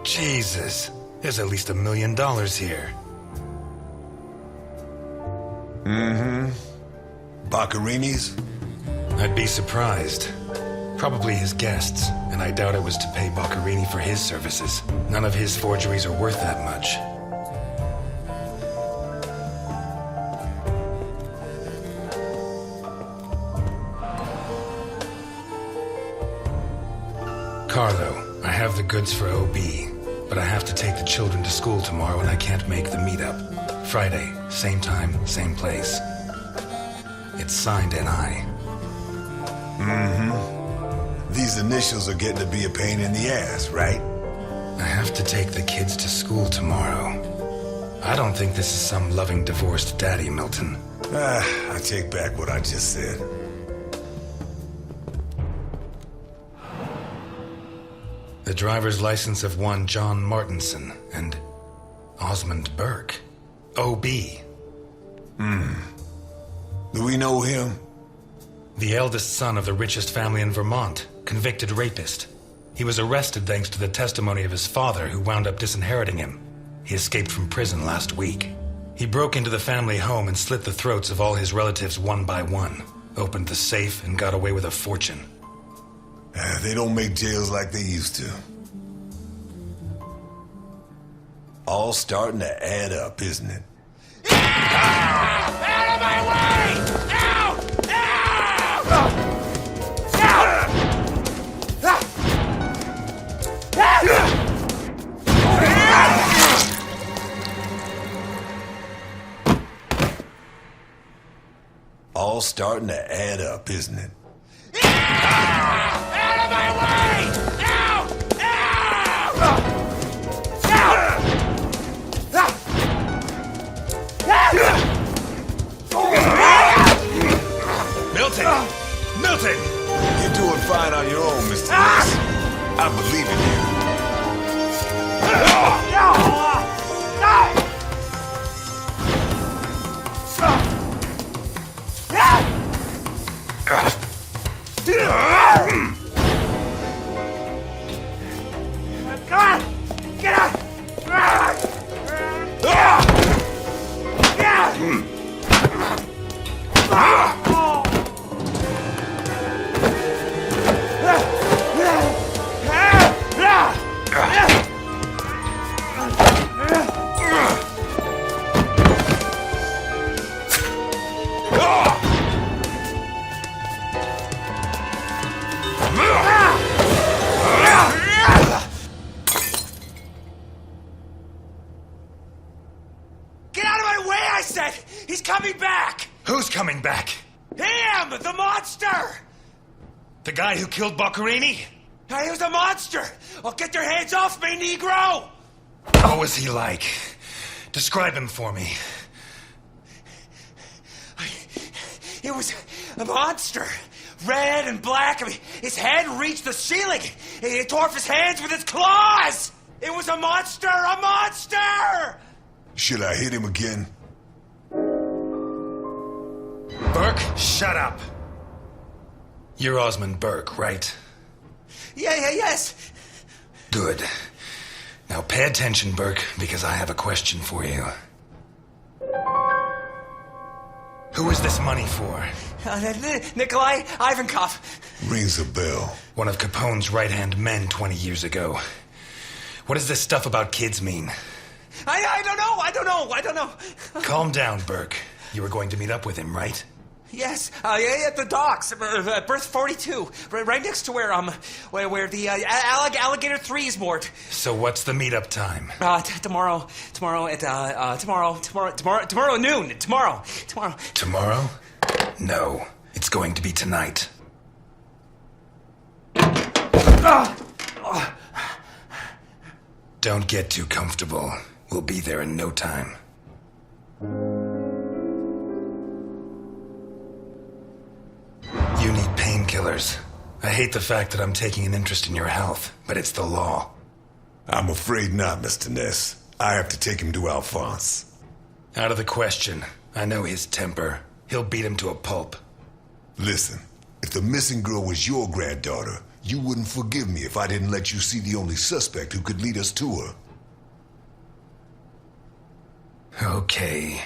Jesus, there's at least $1 million here. Mm-hmm. Boccarini's? I'd be surprised. Probably his guests, and I doubt it was to pay Boccarini for his services. None of his forgeries are worth that much. Carlo, I have the goods for OB, but I have to take the children to school tomorrow and I can't make the meetup. Friday, same time, same place. It's signed NI. These initials are getting to be a pain in the ass, right? I have to take the kids to school tomorrow. I don't think this is some loving divorced daddy, Milton. I take back what I just said. The driver's license of one John Martinson and Osmond Burke. OB. Do we know him? The eldest son of the richest family in Vermont, convicted rapist. He was arrested thanks to the testimony of his father, who wound up disinheriting him. He escaped from prison last week. He broke into the family home and slit the throats of all his relatives one by one, opened the safe and got away with a fortune. They don't make jails like they used to. All starting to add up, isn't it? Out of my way! Out! Out! All starting to add up, isn't it? Out of my way! Out! Out! Milton! Milton! You're doing fine on your own, Mr. Ness. I believe in you. God! Get out! Get out of my way, I said! He's coming back! Who's coming back? Him! The monster! The guy who killed Boccherini? He was a monster! Oh, get your hands off me, Negro! What was he like? Describe him for me. It was a monster. Red and black. I mean, his head reached the ceiling. He tore off his hands with his claws! It was a monster! A monster! Should I hit him again? Burke, shut up. You're Osmond Burke, right? Yes. Good. Now pay attention, Burke, because I have a question for you. Who is this money for? Nikolai Ivankov. Rings a bell. One of Capone's right-hand men 20 years ago. What does this stuff about kids mean? I don't know. Calm down, Burke. You were going to meet up with him, right? Yes, at the docks, berth 42, right next to where the Alligator 3 is moored. So what's the meetup time? Tomorrow at noon. Tomorrow. Tomorrow? No, it's going to be tonight. Don't get too comfortable. We'll be there in no time. You need painkillers. I hate the fact that I'm taking an interest in your health, but it's the law. I'm afraid not, Mr. Ness. I have to take him to Alphonse. Out of the question. I know his temper. He'll beat him to a pulp. Listen, if the missing girl was your granddaughter, you wouldn't forgive me if I didn't let you see the only suspect who could lead us to her. Okay.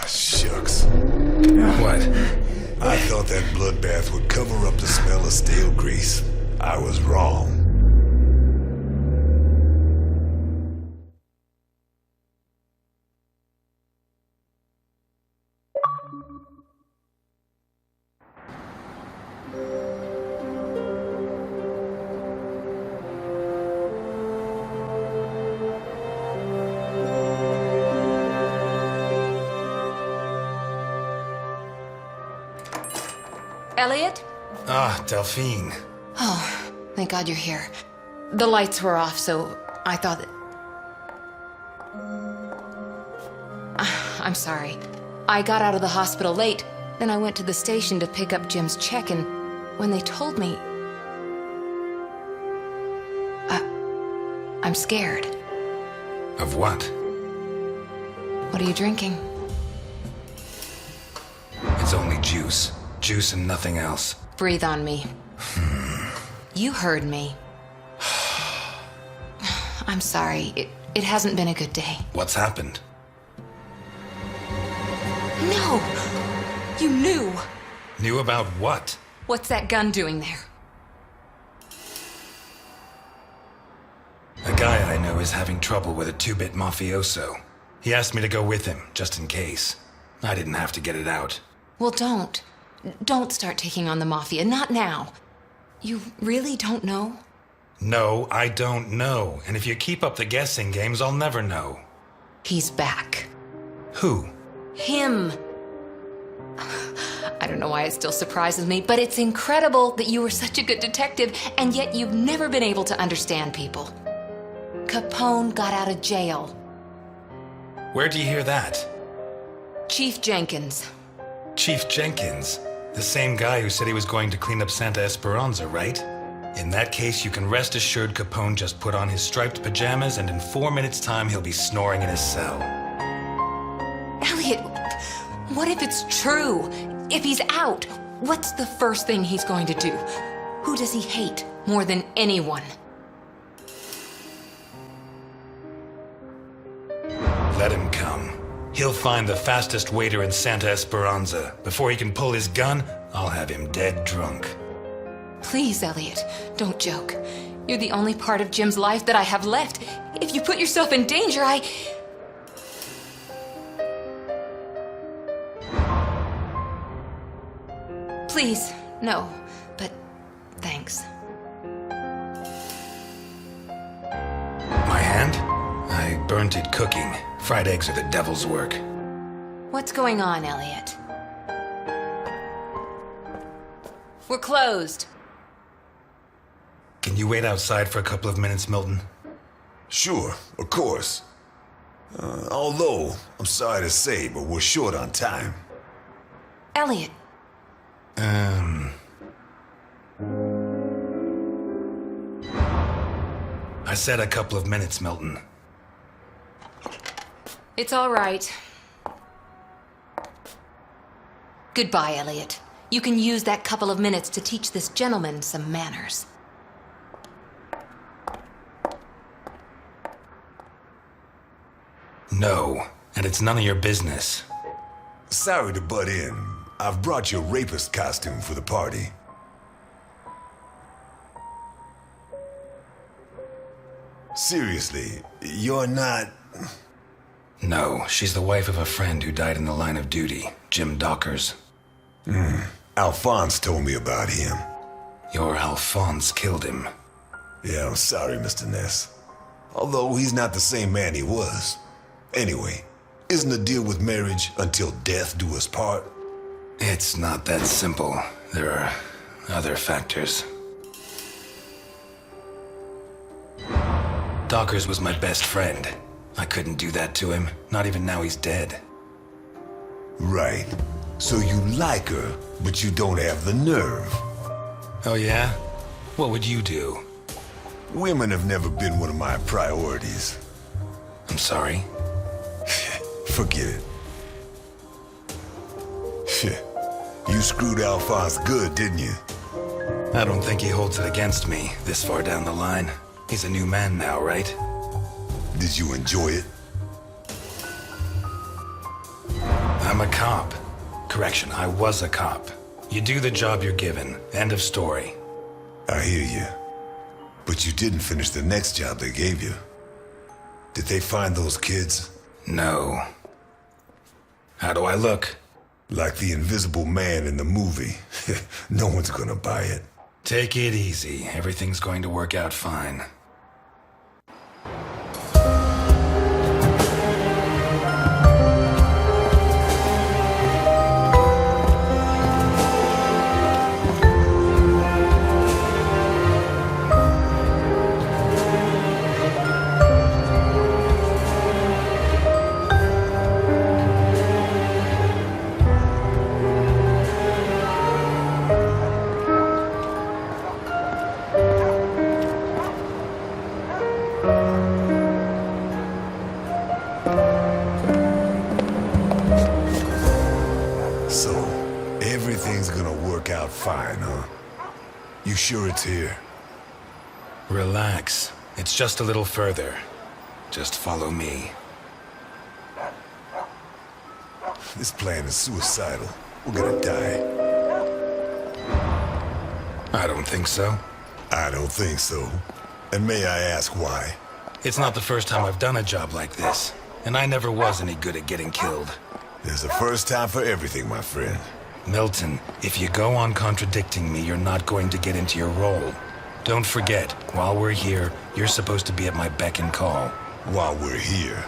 Shucks. What? I thought that bloodbath would cover up the smell of stale grease. I was wrong. Elliot? Ah, Delphine. Oh, thank God you're here. The lights were off, so I thought that... I'm sorry. I got out of the hospital late, then I went to the station to pick up Jim's check, and when they told me... I'm scared. Of what? What are you drinking? It's only juice. Juice and nothing else. Breathe on me. You heard me. I'm sorry. It hasn't been a good day. What's happened? No! You knew! Knew about what? What's that gun doing there? A guy I know is having trouble with a two-bit mafioso. He asked me to go with him, just in case. I didn't have to get it out. Well, don't. Don't start taking on the Mafia. Not now. You really don't know? No, I don't know. And if you keep up the guessing games, I'll never know. He's back. Who? Him. I don't know why it still surprises me, but it's incredible that you were such a good detective, and yet you've never been able to understand people. Capone got out of jail. Where'd you hear that? Chief Jenkins. Chief Jenkins. The same guy who said he was going to clean up Santa Esperanza, right? In that case, you can rest assured Capone just put on his striped pajamas, and in 4 minutes' time, he'll be snoring in his cell. Elliot, what if it's true? If he's out, what's the first thing he's going to do? Who does he hate more than anyone? Let him come. He'll find the fastest waiter in Santa Esperanza. Before he can pull his gun, I'll have him dead drunk. Please, Elliot, don't joke. You're the only part of Jim's life that I have left. If you put yourself in danger, Please, no, but thanks. My hand? I burnt it cooking. Fried eggs are the devil's work. What's going on, Elliot? We're closed. Can you wait outside for a couple of minutes, Milton? Sure, of course. Although, I'm sorry to say, but we're short on time. Elliot. I said a couple of minutes, Milton. It's all right. Goodbye, Elliot. You can use that couple of minutes to teach this gentleman some manners. No, and it's none of your business. Sorry to butt in. I've brought your rapist costume for the party. Seriously, you're not... No, she's the wife of a friend who died in the line of duty, Jim Dockers. Alphonse told me about him. Your Alphonse killed him. Yeah, I'm sorry, Mr. Ness. Although he's not the same man he was. Anyway, isn't the deal with marriage until death do us part? It's not that simple. There are other factors. Dockers was my best friend. I couldn't do that to him, not even now he's dead. Right. So you like her, but you don't have the nerve. Oh yeah? What would you do? Women have never been one of my priorities. I'm sorry. Forget it. You screwed Alphonse good, didn't you? I don't think he holds it against me this far down the line. He's a new man now, right? Did you enjoy it? I'm a cop. Correction, I was a cop. You do the job you're given. End of story. I hear you. But you didn't finish the next job they gave you. Did they find those kids? No. How do I look? Like the invisible man in the movie. No one's gonna buy it. Take it easy. Everything's going to work out fine. fine, huh? You sure it's here? Relax. It's just a little further. Just follow me. This plan is suicidal. We're gonna die. I don't think so. I don't think so. And may I ask why? It's not the first time I've done a job like this, and I never was any good at getting killed. There's a first time for everything, my friend. Milton, if you go on contradicting me, you're not going to get into your role. Don't forget, while we're here, you're supposed to be at my beck and call. While we're here.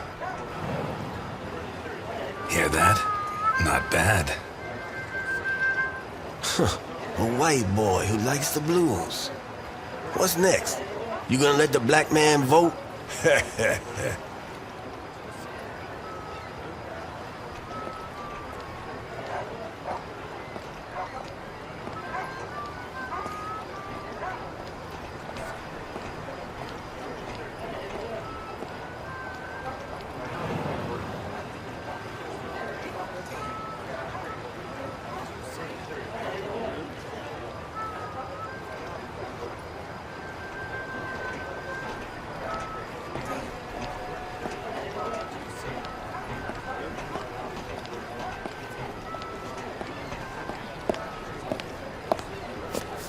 Hear that? Not bad. A white boy who likes the blues. What's next? You gonna let the black man vote?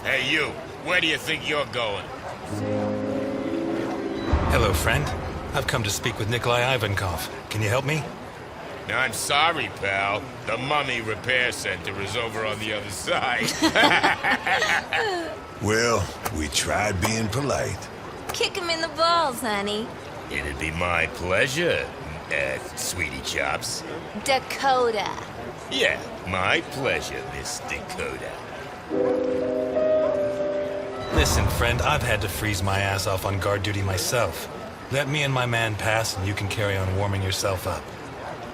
Hey, you. Where do you think you're going? Hello, friend. I've come to speak with Nikolai Ivankov. Can you help me? I'm sorry, pal. The Mummy Repair Center is over on the other side. Well, we tried being polite. Kick him in the balls, honey. It'd be my pleasure, Sweetie Chops. Dakota. Yeah, my pleasure, Miss Dakota. Listen, friend, I've had to freeze my ass off on guard duty myself. Let me and my man pass, and you can carry on warming yourself up.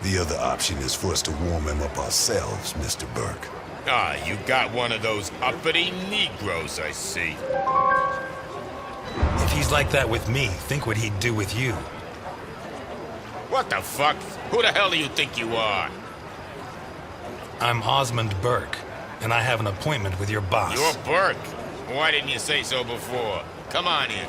The other option is for us to warm him up ourselves, Mr. Burke. Ah, you got one of those uppity Negroes, I see. If he's like that with me, think what he'd do with you. What the fuck? Who the hell do you think you are? I'm Osmond Burke, and I have an appointment with your boss. You're Burke. Why didn't you say so before? Come on in.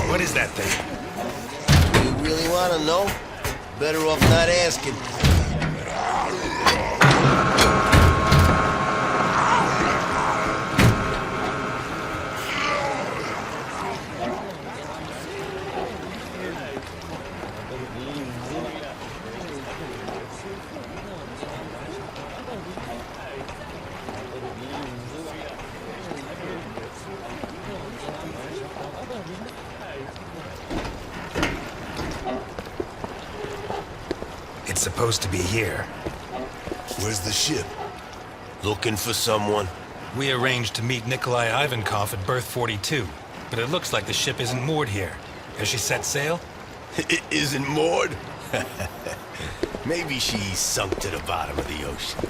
What is that thing? You really want to know? Better off not asking. It's supposed to be here. Where's the ship? Looking for someone? We arranged to meet Nikolai Ivankov at berth 42, but it looks like the ship isn't moored here. Has she set sail? It isn't moored? Maybe she's sunk to the bottom of the ocean.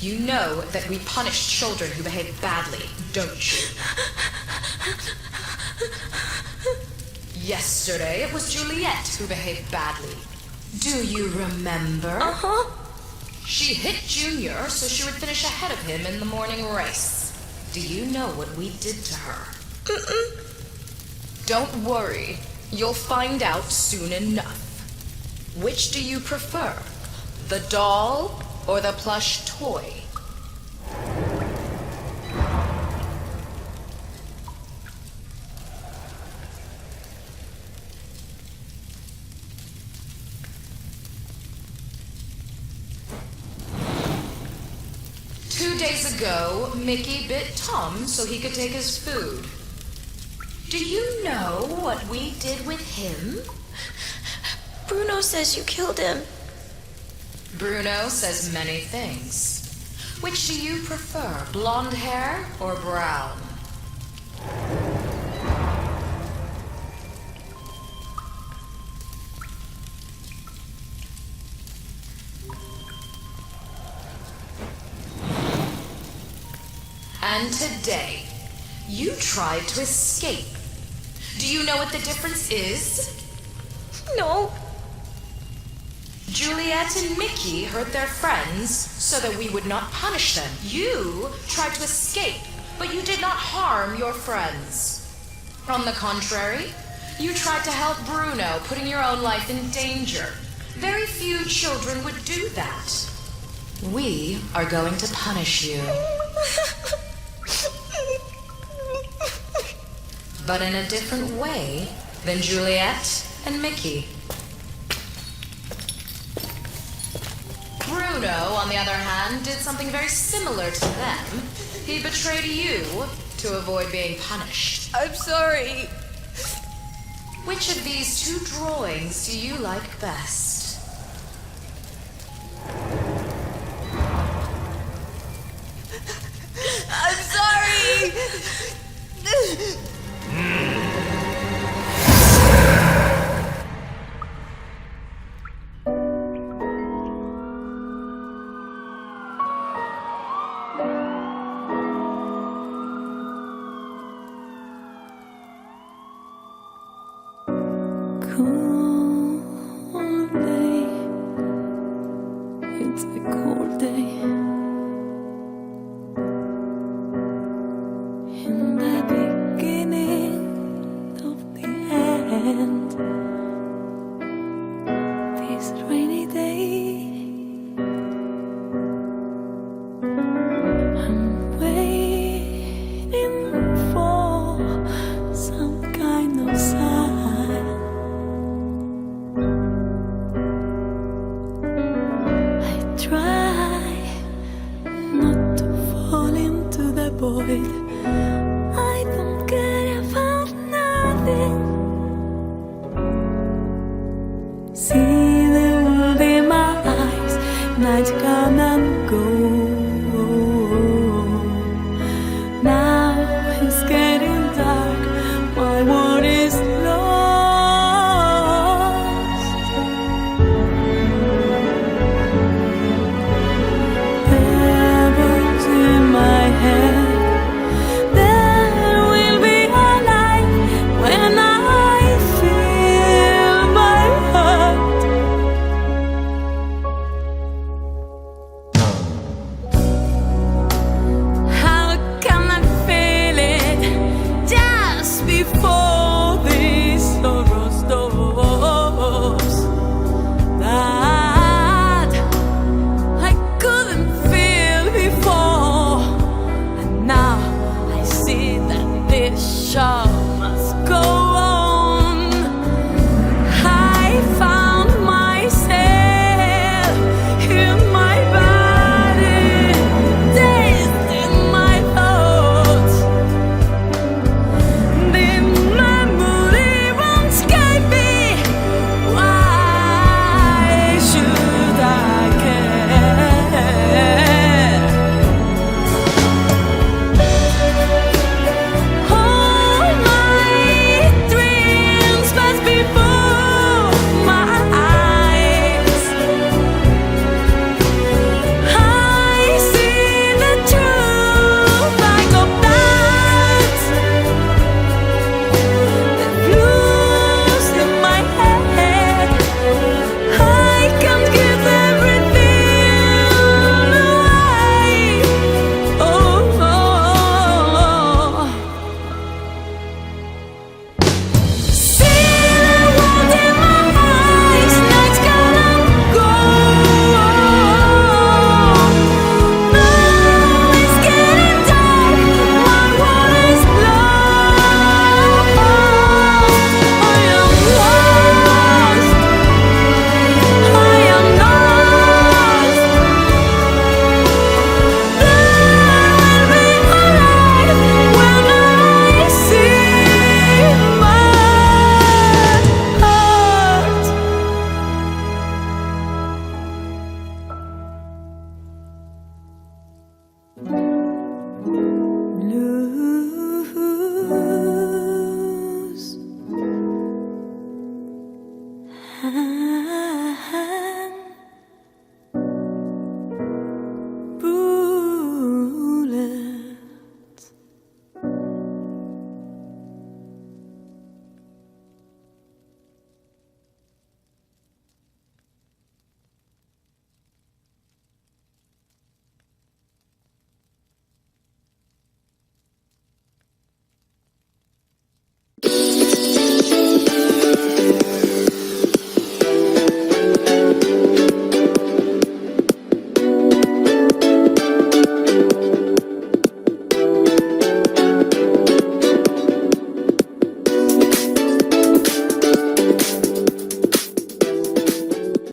You know that we punish children who behave badly, don't you? Yesterday, it was Juliet who behaved badly. Do you remember? Uh-huh. She hit Junior so she would finish ahead of him in the morning race. Do you know what we did to her? Don't worry. You'll find out soon enough. Which do you prefer? The doll or the plush toy? Days ago, Mickey bit Tom so he could take his food. Do you know what we did with him? Bruno says you killed him. Bruno says many things. Which do you prefer, blonde hair or brown? And today, you tried to escape. Do you know what the difference is? No. Juliet and Mickey hurt their friends so that we would not punish them. You tried to escape, but you did not harm your friends. On the contrary, you tried to help Bruno, putting your own life in danger. Very few children would do that. We are going to punish you. But in a different way than Juliet and Mickey. Bruno, on the other hand, did something very similar to them. He betrayed you to avoid being punished. I'm sorry. Which of these two drawings do you like best? I'm sorry. Cold day. It's a cold day. In the beginning of the end, this rainy day, I'm waiting for some kind of sign. I try not to fall into the void. I don't care about nothing. See the world in my eyes, nights come and go.